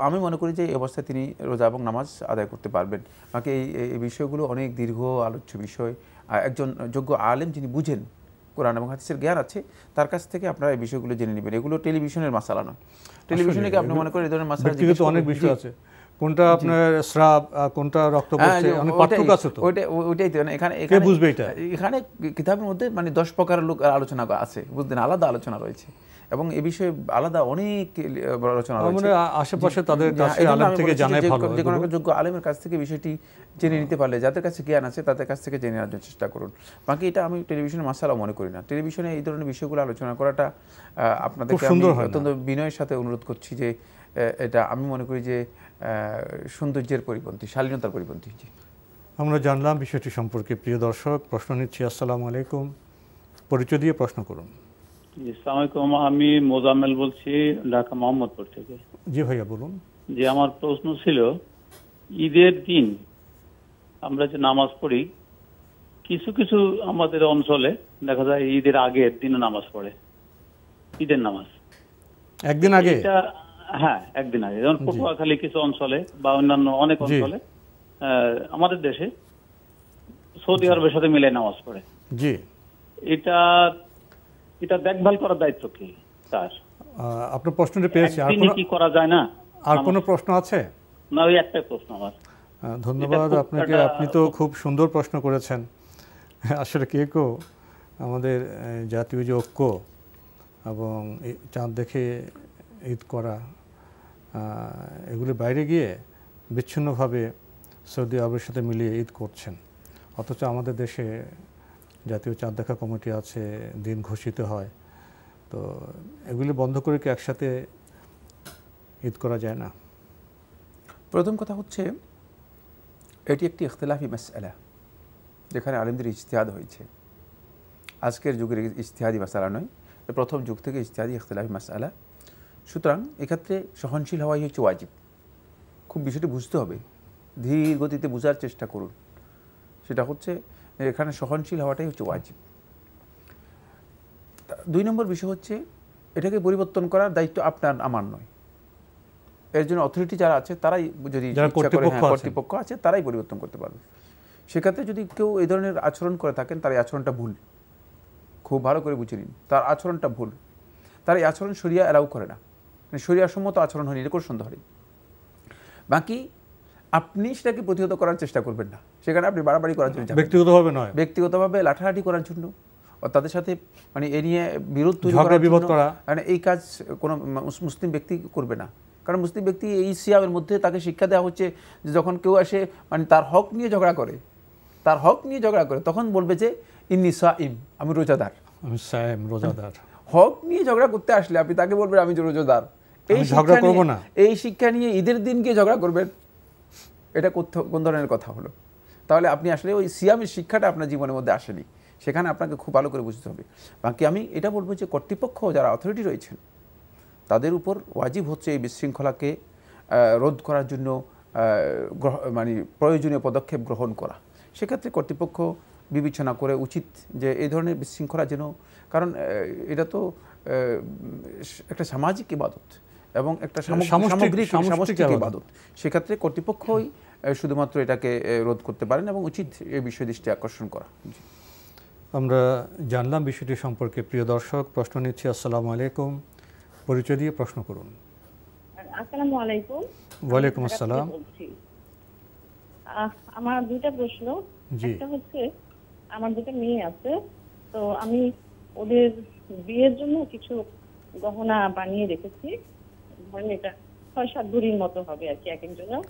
আমি মনে করি যে এই অবস্থায় তিনি রোজা এবং নামাজ আদায় করতে পারবেন। বাকি এই বিষয়গুলো অনেক দীর্ঘ আলোচ্য বিষয়। একজন যোগ্য আলেম যিনি বুঝেন, কোরআন এবং হাদিসের জ্ঞান আছে, তার কাছ থেকে আপনারা এই বিষয়গুলো জেনে নেবেন। এগুলো টেলিভিশনের মাসালা নয়। টেলিভিশনে কি আপনি মনে করেন এই ধরনের মাসালা? ব্যক্তিগত অনেক বিষয় আছে, কোনটা আপনার স্রাব, কোনটা রক্ত পড়ছে, অনেক পার্থক্য আছে তো। ওইটাই তো এখানে কে বুঝবে এটা? এখানে কিতাবের মধ্যে মানে 10 প্রকার লোক আলোচনা আছে, বুঝলেন, আলাদা আলোচনা রয়েছে, এবং এই বিষয়ে আলাদা অনেক আলোচনা রয়েছে। আশেপাশে তাদের কাছে আলেম থেকে জানাই ভালো, যে কোনো যোগ্য আলেমের কাছ থেকে বিষয়টি জেনে নিতে পারলে, যাদের কাছে জ্ঞান আছে তাদের কাছ থেকে জেনে নেওয়ার চেষ্টা করুন। বাকি এটা আমি টেলিভিশনের মাসালা মনে করি না। টেলিভিশনে এই ধরনের বিষয়গুলো আলোচনা করাটা আপনাদেরকে আমি অত্যন্ত বিনয়ের সাথে অনুরোধ করছি যে এটা আমি মনে করি যে সৌন্দর্যের পরিপন্থী, শালীনতার পরিপন্থী। আমরা জানলাম বিষয়টি সম্পর্কে। প্রিয় দর্শক, প্রশ্ন নিচ্ছি। আসসালামু আলাইকুম, পরিচয় দিয়ে প্রশ্ন করুন। আসসালামু আলাইকুম, আমি মোজাম্মেল বলছি ঢাকা মোহাম্মদপুর থেকে। জি ভাইয়া বলুন। যে আমার প্রশ্ন ছিল, ঈদের দিন আমরা যে নামাজ পড়ি, কিছু কিছু আমাদের অঞ্চলে দেখা যায় ঈদের আগের দিনে নামাজ পড়ে, ঈদের নামাজ একদিন আগে। হ্যাঁ, একদিন আগে, যেমন পটুয়াখালী কিছু অঞ্চলে বা অন্যান্য অনেক অঞ্চলে, আমাদের দেশে সৌদি আরবের সাথে মিলে নামাজ পড়ে। জি, এটা দেখভাল করার দায়িত্ব কি স্যার? আপনার প্রশ্নটি পেয়েছি। আর কি করা যায় না? আর কোনো প্রশ্ন আছে? না, ওই একটাই প্রশ্ন আমার। ধন্যবাদ আপনাকে, আপনি তো খুব সুন্দর প্রশ্ন করেছেন। আসলে কেউ কেউ আমাদের জাতীয় যে ঐক্য এবং চাঁদ দেখে ঈদ করা, এগুলির বাইরে গিয়ে বিচ্ছিন্নভাবে সৌদি আরবের সাথে মিলিয়ে ঈদ করছেন, অথচ আমাদের দেশে জাতীয় চাঁদ দেখা কমিটি আছে, দিন ঘোষিত হয়, তো এগুলি বন্ধ করে কি একসাথে ঈদ করা যায় না? প্রথম কথা হচ্ছে এটি একটি ইখতিলাফি মাসআলা, যেখানে আলেমদের ইজতিহাদ হয়েছে। আজকের যুগের ইজতিহাদি মাসআলা নয়, প্রথম যুগ থেকে ইজতিহাদি ইখতিলাফি মাসআলা। সুতরাং এক্ষেত্রে সহনশীল হওয়াই হচ্ছে ওয়াজিব। খুব বিষয়টি বুঝতে হবে, ধীর গতিতে বোঝার চেষ্টা করুন। সেটা হচ্ছে এখানে সহনশীল হওয়াটাই হচ্ছে ওয়াজিব। 2 নম্বর বিষয় হচ্ছে এটাকে পরিবর্তন করার দায়িত্ব আপনার আমার নয়। এর জন্য অথরিটি যারা আছে তারাই, যদি কর্তৃপক্ষ আছে তারাই পরিবর্তন করতে পারবে। সেক্ষেত্রে যদি কেউ এই ধরনের আচরণ করে থাকেন, তার এই আচরণটা ভুল। খুব ভালো করে বুঝে নিন, তার আচরণটা ভুল। তার এই আচরণ শরিয়া অ্যালাউ করে না, মানে শরিয়াসম্মত আচরণ হয়নি, এটা কোনো সন্দেহ নেই। বাকি আপনি সেটাকে প্রতিহত করার চেষ্টা করবেন না, সেখানে আপনি বাড়াবাড়ি করার জন্য, ব্যক্তিগতভাবে নয়, ব্যক্তিগতভাবে লাঠালাঠি করার জন্য, তাদের সাথে মানে এ নিয়ে বিরোধ তৈরি করা, মানে এই কাজ কোনো মুসলিম ব্যক্তি করবে না। কারণ মুসলিম ব্যক্তি এই সিয়ামের মধ্যে তাকে শিক্ষা দেওয়া হচ্ছে যে যখন কেউ আসে মানে তার হক নিয়ে ঝগড়া করে, তখন বলবে যে ইন্নী সাইম, আমি রোজাদার। হক নিয়ে ঝগড়া করতে আসলে আপনি তাকে বলবেন আমি রোজাদার। এই শিক্ষা নিয়ে ঈদের দিনকে ঝগড়া করবেন, এটা কোন ধরনের কথা হলো? তাহলে আপনি আসলে ওই সিয়ামের শিক্ষাটা আপনার জীবনের মধ্যে আসেনি, সেখানে আপনাকে খুব ভালো করে বুঝতে হবে। বাকি আমি এটা বলবো যে কর্তৃপক্ষ যারা অথরিটি রয়েছেন তাদের উপর ওয়াজিব হচ্ছে এই বিশৃঙ্খলাকে রোধ করার জন্য মানে প্রয়োজনীয় পদক্ষেপ গ্রহণ করা। সেক্ষেত্রে কর্তৃপক্ষ বিবেচনা করে উচিত যে এই ধরনের বিশৃঙ্খলা যেন, কারণ এটা তো একটা সামাজিক ইবাদত এবং একটা সামগ্রিক ইবাদত, সেক্ষেত্রে কর্তৃপক্ষই শুধুমাত্র এটাকে রোধ করতে পারেন এবং উচিত এই বিষয়ে দৃষ্টি আকর্ষণ করা। আমরা জানলাম বিষয়টি সম্পর্কে। প্রিয় দর্শক, প্রশ্ন নিচ্ছি। আসসালামু আলাইকুম, পরিচয় দিয়ে প্রশ্ন করুন। আসসালামু আলাইকুম। ওয়ালাইকুম আসসালাম। আমার 2টা প্রশ্ন। একটা হচ্ছে আমার 2টা মেয়ে আছে, তো আমি ওদের বিয়ের জন্য কিছু গহনা বানিয়ে রেখেছি। ধরেন এটা 6-7 ভরির মতো হবে আর কি এক একজনের।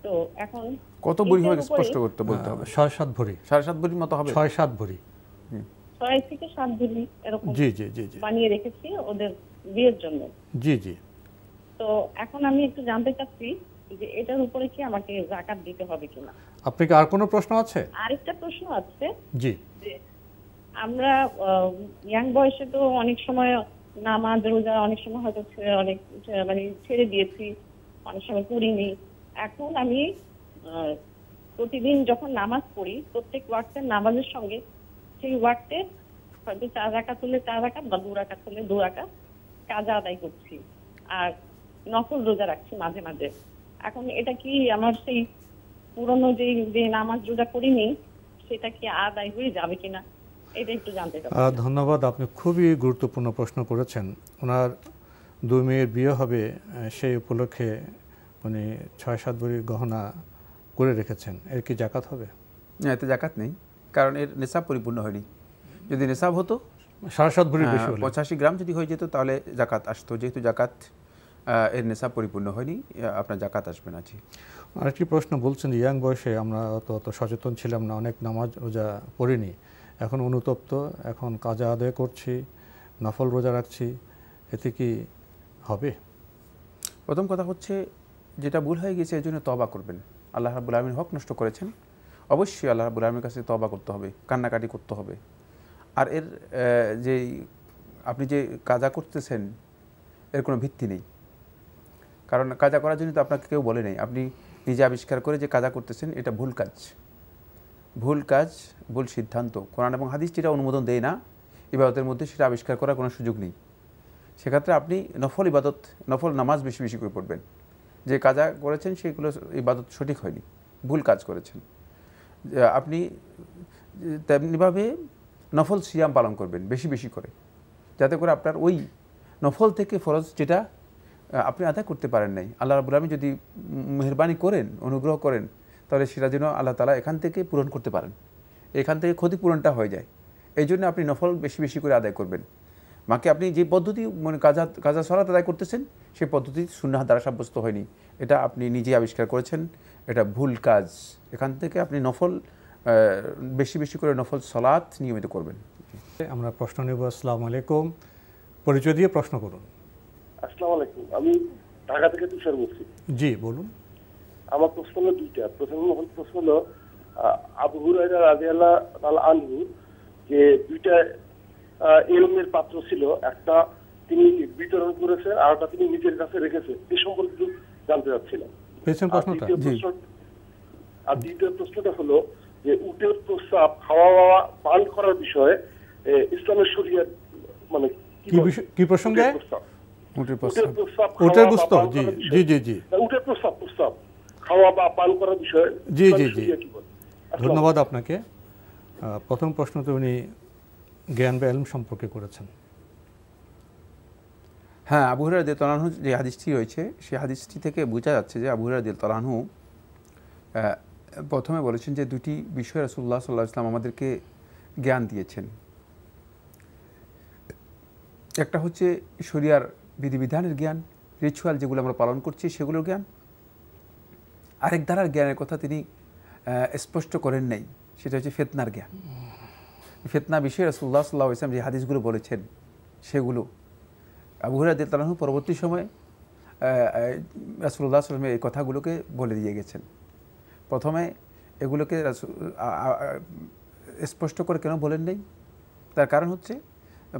তো এখন কত ভরি হবে স্পষ্ট করতে বলতে হবে। 6-7 ভরি, 7.5 ভরির মতো হবে। 6-7 ভরি, 6 থেকে 7 ভরি এরকম জি জি জি বানিয়ে রেখেছি ওদের বিয়ের জন্য। জি জি। তো এখন আমি একটু জানতে চাচ্ছি যে এটার উপরে কি আমাকে যাকাত দিতে হবে কিনা। আপনার কি আর কোনো প্রশ্ন আছে? আরেকটা প্রশ্ন আছে। জি। যে আমরা ইয়াং বয়সে তো অনেক সময় নামাজ রোজা অনেক সময় হয়তো অনেক মানে ছেড়ে দিয়েছি, অনেক সময় করিনি। এখন আমি প্রতিদিন যখন নামাজ পড়ি, প্রত্যেক ওয়াক্তের নামাজের সঙ্গে সেই ওয়াক্তে হয়তো 4 রাকাত হলে 4 রাকাত বা 2 রাকাত হলে 2 রাকাত কাজা আদায় করছি, আর নফল রোজা রাখছি মাঝে মাঝে। এখন এটা কি আমার সেই পুরনো যে নামাজ রোজা করিনি সেটা কি আদায় হয়ে যাবে কিনা, এটা একটু জানতে চাই। ধন্যবাদ, আপনি খুবই গুরুত্বপূর্ণ প্রশ্ন করেছেন। ওনার 2 মেয়ের বিয়ে হবে, সেই উপলক্ষে উনি 6-7 ভরি গহনা করে রেখেছেন। এর কি যাকাত হবে? না, এতে যাকাত নেই, কারণ এর নিসাব পরিপূর্ণ হয়নি। যদি নিসাব হতো 7.5 ভরি বেশি হলে 85 গ্রাম যদি হয়ে যেত তাহলে যাকাত আসতো। যেহেতু যাকাত এর নিসাব পরিপূর্ণ হয়নি, আপনার যাকাত আসবে না। জি। আরেকটি প্রশ্ন বলছেন, ইয়াং বয়সে আমরা অত সচেতন ছিলাম না, অনেক নামাজ রোজা পড়িনি, এখন অনুতপ্ত, এখন কাজা আদায় করছি, নফল রোজা রাখছি, এতে কি হবে? প্রথম কথা হচ্ছে যেটা ভুল হয়ে গেছে এর জন্য তওবা করবেন। আল্লাহ রাব্বুল আলামিন হক নষ্ট করেছেন, অবশ্যই আল্লাহ রাব্বুল আলামিনের কাছে তওবা করতে হবে, কান্নাকাটি করতে হবে। আর এর যে আপনি যে কাজা করতেছেন এর কোনো ভিত্তি নেই, কারণ কাজা করার জন্য তো আপনাকে কেউ বলে নেই, আপনি নিজে আবিষ্কার করে যে কাজা করতেছেন এটা ভুল কাজ, ভুল সিদ্ধান্ত। কোরআন এবং হাদিস যেটা অনুমোদন দেয় না ইবাদতের মধ্যে, সেটা আবিষ্কার করার কোনো সুযোগ নেই। সেক্ষেত্রে আপনি নফল ইবাদত, নফল নামাজ বেশি বেশি করে পড়বেন। যে কাজা করেছেন সেগুলো ইবাদত সঠিক হয়নি, ভুল কাজ করেছেন। আপনি তেমনিভাবে নফল সিয়াম পালন করবেন বেশি বেশি করে, যাতে করে আপনার ওই নফল থেকে ফরজ যেটা আপনি আদায় করতে পারেন নাই, আল্লাহ রাব্বুল আলামিন যদি মেহেরবানি করেন, অনুগ্রহ করেন, তাহলে সেটা যেন আল্লাহ তাআলা এখান থেকে পূরণ করতে পারেন, এখান থেকে ক্ষতিপূরণটা হয়ে যায়। এই জন্য আপনি নফল বেশি বেশি করে আদায় করবেন। বাকি আপনি যে পদ্ধতি মানে কাজা সালাত আদায় করতেছেন সেই পদ্ধতি সুন্নাহ দ্বারা সাব্যস্ত হয়নি, এটা আপনি নিজে আবিষ্কার করেছেন, এটা ভুল কাজ। এখান থেকে আপনি নফল বেশি বেশি করে নফল সালাত নিয়মিত করবেন। আমরা প্রশ্ন নেব। আসসালামু আলাইকুম, পরিচয় দিয়ে প্রশ্ন করুন। আসসালামু আলাইকুম, আমি ঢাকা থেকে তুষার বলছি। জি বলুন। আমার প্রশ্ন হলো দুইটা। প্রথম প্রশ্ন হলো আবু হুরায়রা রাদিয়াল্লাহু তাআলা আনহু যে দুইটা ইলমের পাত্র ছিল, একটা তিনি বিতরণ করেছেন আর একটা তিনি নিজের কাছে রেখেছেন, এই সম্পর্কে একটু জানতে চাচ্ছিলাম। আর দ্বিতীয় প্রশ্নটা হলো যে উটের প্রস্রাব খাওয়া পান করার বিষয়ে ইসলামের শরীয়ত মানে কি প্রসঙ্গে? উটের প্রস্রাব খাওয়া বা পান করার বিষয়ে। জি জি জি, ধন্যবাদ আপনাকে। প্রথম প্রশ্ন তো উনি জ্ঞান বা ইলম সম্পর্কে করেছেন। হ্যাঁ, আবু হুরায়রা রাদিয়াল্লাহু আনহু যে হাদিসটি রয়েছে সেই হাদিসটি থেকে বোঝা যাচ্ছে যে আবু হুরায়রা রাদিয়াল্লাহু আনহু প্রথমে বলেছেন যে দুটি বিষয় রাসূলুল্লাহ সাল্লাল্লাহু আলাইহি ওয়াসাল্লাম আমাদেরকে জ্ঞান দিয়েছেন। একটা হচ্ছে শরিয়ার বিধিবিধানের জ্ঞান, রিচুয়াল যেগুলো আমরা পালন করছি সেগুলোর জ্ঞান। আরেক ধারার জ্ঞানের কথা তিনি স্পষ্ট করেন নাই, সেটা হচ্ছে ফিতনার জ্ঞান। ফিতনা বিষয়ে রাসূলুল্লাহ সাল্লাল্লাহু আলাইহি ওয়াসাল্লাম যে হাদিসগুলো বলেছেন সেগুলো আবু হুরায়রা রাদিয়াল্লাহু আনহু পরবর্তী সময়ে রাসূলুল্লাহ সাল্লাল্লাহু আলাইহি ওয়াসাল্লাম এই কথাগুলোকে বলে দিয়ে গেছেন। প্রথমে এগুলোকে স্পষ্ট করে কেন বলেন নাই, তার কারণ হচ্ছে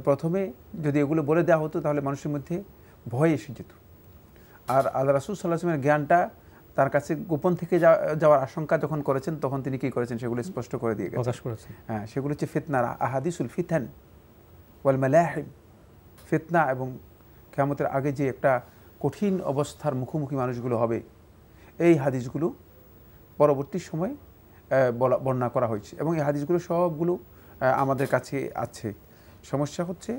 প্রথমে যদি এগুলো বলে দেওয়া হতো তাহলে মানুষের মধ্যে ভয় এসে যেত। আর আল্লাহ রাসূল সাল্লাল্লাহু আলাইহি ওয়াসাল্লামের জ্ঞানটা তার কাছে গোপন থেকে যাওয়ার আশঙ্কা যখন করেছেন তখন তিনি কি করেছেন সেগুলো স্পষ্ট করে দিয়ে গেছেন। হ্যাঁ, সেগুলো হচ্ছে ফিতনার আহাদিসুল ফিতান ওয়াল মালাহিম, ফিতনা এবং কিয়ামতের আগে যে একটা কঠিন অবস্থার মুখোমুখি মানুষগুলো হবে, এই হাদিসগুলো পরবর্তী সময় বর্ণনা করা হয়েছে এবং এই হাদিসগুলো সবগুলো আমাদের কাছে আছে। সমস্যা হচ্ছে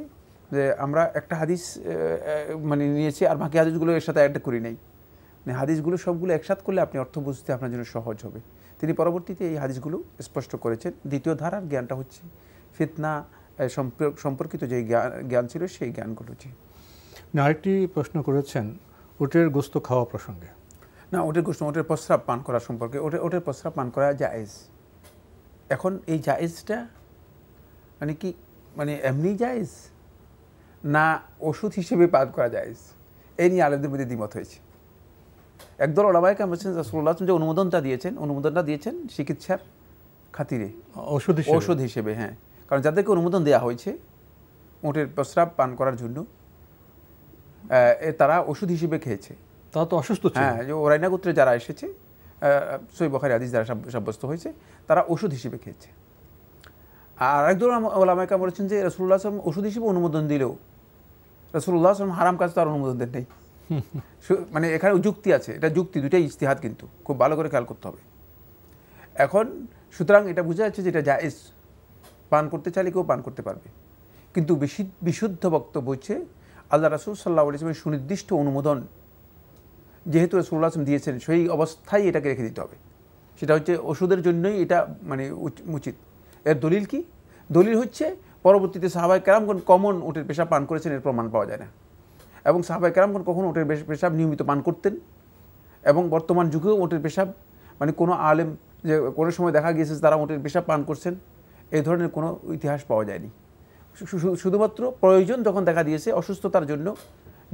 যে আমরা একটা হাদিস মানে নিয়েছি আর বাকি হাদিসগুলো এর সাথে অ্যাড করি নাই। হাদিসগুলো সবগুলো একসাথে করলে আপনি অর্থ বুঝতে আপনার জন্য সহজ হবে। তিনি পরবর্তীতে এই হাদিসগুলো স্পষ্ট করেছেন। দ্বিতীয় ধারার জ্ঞানটা হচ্ছে ফিতনা সম্পর্কিত যে জ্ঞান ছিল সেই জ্ঞানগুলো। আরেকটি প্রশ্ন করেছেন উটের গোশত খাওয়া প্রসঙ্গে। না, ওটের গোশত, ওটের প্রস্রাব পান করা সম্পর্কে। ওটের প্রস্রাব পান করা জায়েজ। এখন এই জায়েজটা মানে কি, মানে এমনি জায়েজ না ওষুধ হিসেবে পান করা জায়েজ, এই নিয়ে আলেমদের মধ্যে দ্বিমত হয়েছে। একদল ওলামায়ে কেরাম বলেছেন রাসূলুল্লাহ যে অনুমোদনটা দিয়েছেন চিকিৎসার খাতিরে, ঔষধ হিসেবে। হ্যাঁ, কারণ যাদেরকে অনুমোদন দেওয়া হয়েছে ওটের প্রস্রাব পান করার জন্য তারা ওষুধ হিসেবে খেয়েছে। তারা তো অসুস্থ ছিল। হ্যাঁ, যে ওরাইনা গোত্রে যারা এসেছে, সহিহ বুখারী হাদিস দ্বারা সাব্যস্ত হয়েছে, তারা ওষুধ হিসেবে খেয়েছে। আর একদল ওলামায়ে কেরাম বলেছেন যে রাসূলুল্লাহ সাল্লাল্লাহু আলাইহি ওয়াসাল্লাম ওষুধ হিসেবে অনুমোদন দিলেও রাসূলুল্লাহ সাল্লাল্লাহু আলাইহি ওয়াসাল্লাম হারাম কাজ তার অনুমোদন দেন নাই। মানে এখানে যুক্তি আছে, এটা যুক্তি, দুইটাই ইজতিহাদ, কিন্তু খুব ভালো করে খেয়াল করতে হবে। এখন সুতরাং এটা বোঝা যাচ্ছে যে এটা জায়েজ, পান করতে চাইলে কেউ পান করতে পারবে। কিন্তু বিশুদ্ধ বক্তব্য হচ্ছে আল্লাহ রাসূল সাল্লাল্লাহু আলাইহি ওয়াসাল্লামের সুনির্দিষ্ট অনুমোদন যেহেতু রাসূলুল্লাহ সাল্লাল্লাহু আলাইহি ওয়াসাল্লাম দিয়েছেন, সেই অবস্থায় এটাকে রেখে দিতে হবে। সেটা হচ্ছে ওষুধের জন্যই এটা মানে উচিত। এর দলিল কি? দলিল হচ্ছে পরবর্তীতে সাহাবায়ে কেরামগণ কমন উটের পেশাব পান করেছেন, এর প্রমাণ পাওয়া যায় না। এবং সাহাবায়ে কেরামগণ কখনো উটের পেশাব নিয়মিত পান করতেন এবং বর্তমান যুগেও উটের পেশাব মানে কোনো আলেম যে কোনো সময় দেখা গিয়েছে তারা উটের পেশাব পান করছেন, এই ধরনের কোনো ইতিহাস পাওয়া যায়নি। শুধুমাত্র প্রয়োজন যখন দেখা দিয়েছে অসুস্থতার জন্য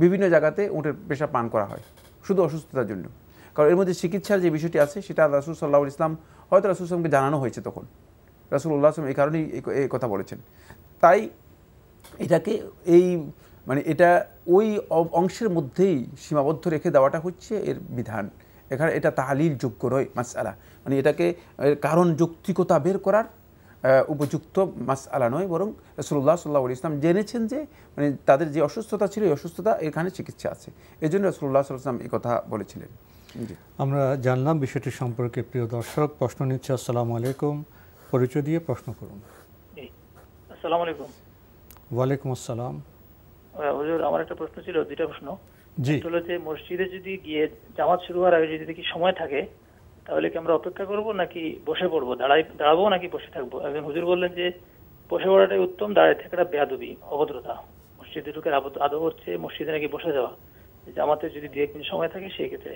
বিভিন্ন জায়গাতে উটের পেশাব পান করা হয়, শুধু অসুস্থতার জন্য। কারণ এর মধ্যে চিকিৎসার যে বিষয়টি আছে সেটা রাসূল সাল্লাল্লাহু আলাইহি ওয়াসাল্লাম হয়তো রাসূল সাল্লাল্লাহু আলাইহি ওয়াসাল্লামকে জানানো হয়েছে, তখন রাসূলুল্লাহ সাল্লাল্লাহু আলাইহি ওয়াসাল্লাম এই কারণেই এই কথা বলেছেন। তাই এটাকে এই মানে এটা ওই অংশের মধ্যেই সীমাবদ্ধ রেখে দেওয়াটা হচ্ছে এর বিধান। এখানে এটা তাহলিল যোগ্য নয় মাসআলা, মানে এটাকে কারণ যৌক্তিকতা বের করার উপযুক্ত মাসআলা নয়, বরং রাসূলুল্লাহ সাল্লাল্লাহু আলাইহি ওয়াসাল্লাম জেনেছেন যে মানে তাদের যে অসুস্থতা ছিল এই অসুস্থতা এখানে চিকিৎসা আছে, এই জন্য রাসূলুল্লাহ সাল্লাল্লাহু আলাইহি ওয়াসাল্লাম এই কথা বলেছিলেন। আমরা জানলাম বিষয়টি সম্পর্কে। প্রিয় দর্শক, প্রশ্ন নিচ্ছে। আসসালামু আলাইকুম, পরিচয় দিয়ে প্রশ্ন করুন। আসসালামু আলাইকুম। ওয়ালাইকুম আসসালাম। হুজুর, আমার একটা প্রশ্ন ছিল, দুইটা প্রশ্ন। একটা হলো যে মসজিদে যদি গিয়ে জামাত শুরু হওয়ার আগে যদি দেখি সময় থাকে তাহলে কি আমরা অপেক্ষা করব নাকি বসে পড়বো, দাঁড়াবো নাকি বসে থাকবো? একজন হুজুর বললেন যে বসে পড়াটাই উত্তম, দাঁড়িয়ে থাকাটা বেয়াদবি, অভদ্রতা। মসজিদে ঢুকে আদব হচ্ছে মসজিদে নাকি বসে যাওয়া, জামাতে যদি 2-1 মিনিট সময় থাকে সেই ক্ষেত্রে।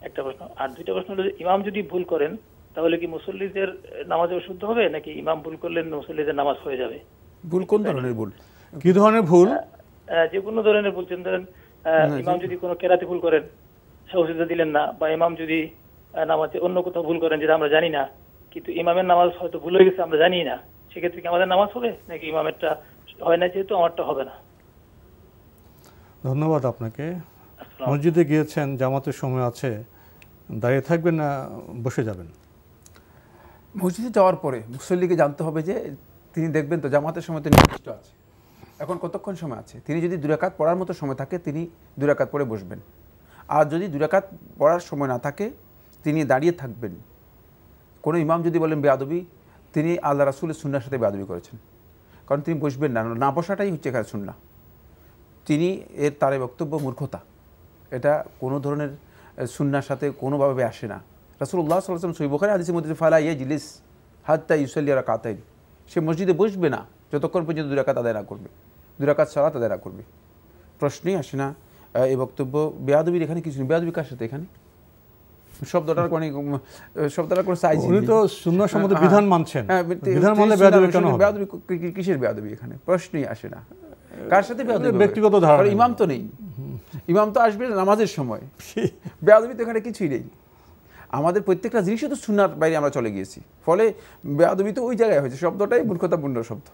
একটা প্রশ্ন। আর দুইটা প্রশ্ন হলো যে ইমাম যদি ভুল করেন তাহলে কি মুসল্লিদের নামাজ অশুদ্ধ হবে নাকি ইমাম ভুল করলে মুসল্লিদের নামাজ হয়ে যাবে? ভুল কোন ধরনের ভুল? কি ধরনের ভুল? যে কোনো ধরনের ভুল, ধরেন ইমাম যদি কোনো কেরাতে ভুল করেন, সহযোগিতা দিলেন না, বা ইমাম যদি নামাজে অন্য কোথাও ভুল করেন যেটা আমরা জানি না, কিন্তু ইমামের নামাজ হয়তো ভুল হয়ে গেছে আমরা জানি না, সেক্ষেত্রে কি আমাদের নামাজ হবে নাকি ইমামেরটা হয় না যেহেতু আমারটা হবে না? ধন্যবাদ আপনাকে। মসজিদে গিয়েছেন, জামাতের সময় আছে, দাঁড়িয়ে থাকবেন না বসে যাবেন? মসজিদে যাওয়ার পরে মুসল্লিকে জানতে হবে যে তিনি দেখবেন তো জামাতের সময় তো নির্দিষ্ট আছে, এখন কতক্ষণ সময় আছে। তিনি যদি 2 রাকাত পড়ার মতো সময় থাকে তিনি 2 রাকাত পড়ে বসবেন, আর যদি 2 রাকাত পড়ার সময় না থাকে তিনি দাঁড়িয়ে থাকবেন। কোনো ইমাম যদি বলেন বেয়াদবি, তিনি আল্লাহ রাসূলের সুন্নাহর সাথে বেয়াদবি করেছেন, কারণ তিনি বসবেন না, না বসাটাই হচ্ছে এখানে সুন্নাহ। তিনি তার বক্তব্য মূর্খতা, এটা কোনো ধরনের সুন্নাহর সাথে কোনোভাবে আসে না। রাসূলুল্লাহ সাল্লাল্লাহু আলাইহি ওয়াসাল্লাম সহিহ বুখারী হাদিসের মধ্যে ফালা ইয়াজলিস হাত্তা ইউসাল্লি রাকাতাইন, সে মসজিদে বসবে না যতক্ষণ পর্যন্ত 2 রাকাত আদায় না করবে, 2 রাকাত সালাত আদায় না করবে। প্রশ্নই আসে না এই বক্তব্য। বেয়াদবির এখানে কিছু নেই। বেয়াদবি কার সাথে? এখানে শব্দটার কোনো সাইজ নেই। উনি তো সুন্নাহ সম্মত বিধান মানছেন, বিধান মানলে বেয়াদবি কেন হবে? বেয়াদবি কিসের বেয়াদবি? এখানে প্রশ্নই আসে না। কার সাথে বেয়াদবি? ব্যক্তিগত ধারণা। ইমাম তো নেই, ইমাম তো আসবে নামাজের সময়, বেয়াদবি তো এখানে কিছুই নেই। আমাদের প্রত্যেকটা জিনিসই তো সুন্নাহর বাইরে আমরা চলে গিয়েছি, ফলে বেয়াদবি তো ওই জায়গায় হয়েছে। শব্দটাই মূর্খতাপূর্ণ শব্দ।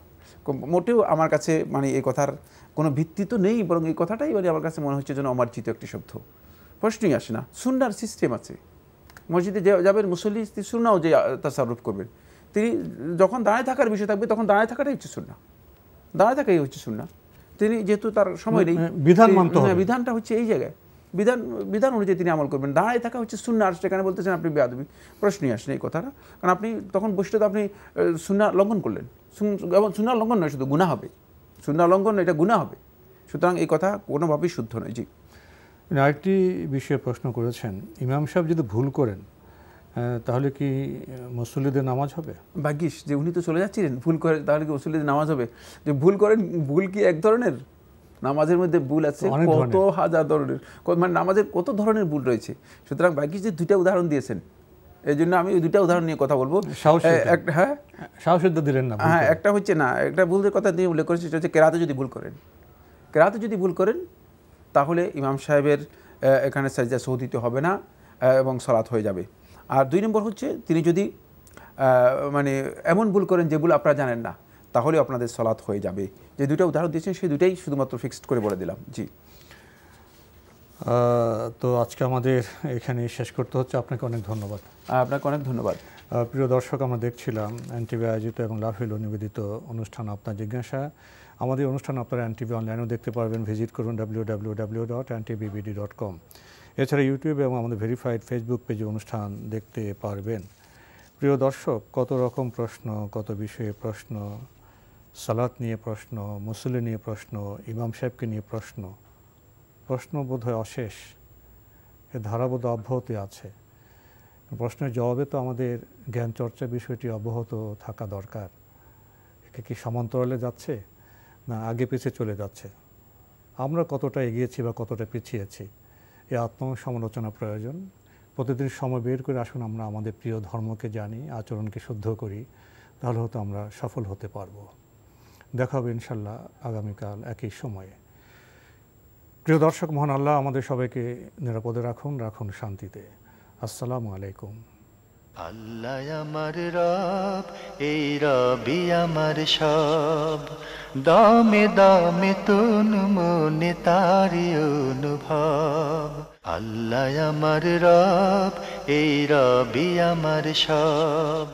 মোটেও আমার কাছে মানে এই কথার কোনো ভিত্তি তো নেই, বরং এই কথাটাই মানে আমার কাছে মনে হচ্ছে যেন অমার্জিত একটি শব্দ। প্রশ্নই আসে না। সুন্নাহর সিস্টেম আছে। মসজিদে যাবেন মুসল্লি, সুন্নাহও যে তাসাররুফ করবেন, তিনি যখন দাঁড়ায় থাকার বিষয় থাকবে তখন দাঁড়ায় থাকাটাই হচ্ছে সুন্নাহ, দাঁড়ায় থাকাই হচ্ছে সুন্নাহ। তিনি যেহেতু তার সময় নেই, বিধান মানতে হবে, বিধানটা হচ্ছে এই জায়গায়, বিধান অনুযায়ী তিনি আমল করবেন। দাঁড়ায় থাকা হচ্ছে সুন্নাহ। আর সেখানে বলতেছেন আপনি বেয়াদবি, প্রশ্নই আসেন এই কথাটা। কারণ আপনি তখন বসলে তো আপনি সুন্নাহ লঙ্ঘন করলেন। এবং সুন্নাহ লঙ্ঘন নয়, শুধু গুনাহ হবে। সুন্নাহ লঙ্ঘন এটা গুনাহ হবে। সুতরাং এই কথা কোনোভাবেই শুদ্ধ নয়। জি, আরেকটি বিষয়ে প্রশ্ন করেছেন, ইমাম সাহেব যদি ভুল করেন তাহলে কি মুসল্লিদের নামাজ হবে? ভাগ্যিস যে উনি তো চলে যাচ্ছিলেন, ভুল করে তাহলে কি মুসল্লিদের নামাজ হবে? যে ভুল করেন, ভুল কি এক ধরনের? নামাজের মধ্যে ভুল আছে কত হাজার ধরনের, মানে নামাজের কত ধরনের ভুল রয়েছে। সুতরাং ভাগ্যিস যে 2টা উদাহরণ দিয়েছেন, এই জন্য আমি ওই 2টা উদাহরণ নিয়ে কথা বলবো। হ্যাঁ, একটা হচ্ছে না, একটা ভুলের কথা দিয়ে উল্লেখ করেছি, সেটা হচ্ছে কেরাতে যদি ভুল করেন, কেরাতে যদি ভুল করেন তাহলে ইমাম সাহেবের এখানে সাজদা সহ্ দিতে হবে না এবং সালাত হয়ে যাবে। আর 2 নম্বর হচ্ছে তিনি যদি মানে এমন ভুল করেন যে ভুল আপনারা জানেন না, তাহলে আপনাদের সালাত হয়ে যাবে। যে 2টা উদাহরণ দিয়েছেন সেই 2টাই শুধুমাত্র ফিক্সড করে বলে দিলাম। জি, তো আজকে আমাদের এখানে শেষ করতে হচ্ছে। আপনাকে অনেক ধন্যবাদ। আপনাকে অনেক ধন্যবাদ। প্রিয় দর্শক, আমরা দেখছিলাম এনটিভি আয়োজিত এবং লাফিল নিবেদিত অনুষ্ঠান আপনার জিজ্ঞাসা। আমাদের অনুষ্ঠান আপনারা এনটিভি অনলাইনেও দেখতে পারবেন। ভিজিট করুন www.ntvbb.com। এছাড়া ইউটিউবে এবং আমাদের ভেরিফাইড ফেসবুক পেজে অনুষ্ঠান দেখতে পারবেন। প্রিয় দর্শক, কত রকম প্রশ্ন, কত বিষয়ে প্রশ্ন, সালাত নিয়ে প্রশ্ন, মুসল্লি নিয়ে প্রশ্ন, ইমাম সাহেবকে নিয়ে প্রশ্ন বোধহয় অশেষ। এ ধারাবোধ অব্যাহত আছে। প্রশ্নের জবাবে তো আমাদের জ্ঞান চর্চা বিষয়টি অব্যাহত থাকা দরকার। এটা কি সমান্তরালে যাচ্ছে না আগে পিছিয়ে চলে যাচ্ছে? আমরা কতটা এগিয়েছি বা কতটা পিছিয়েছি, এই আত্মসমালোচনা প্রয়োজন। প্রতিদিন সময় বের করে আসুন আমরা আমাদের প্রিয় ধর্মকে জানি, আচরণকে শুদ্ধ করি, তাহলে হয়তো আমরা সফল হতে পারবো। দেখা হবে ইনশাল্লাহ আগামীকাল একই সময়ে। প্রিয় দর্শক, মহান আল্লাহ আমাদের সবাইকে নিরাপদে রাখুন শান্তিতে। আসসালামু আলাইকুম। আল্লাহ আমার রব, এই রবি আমার সব, দামে দামে তুন মনে তারি অনুভব। আল্লাহ আমার রব, এই রবি আমার সব।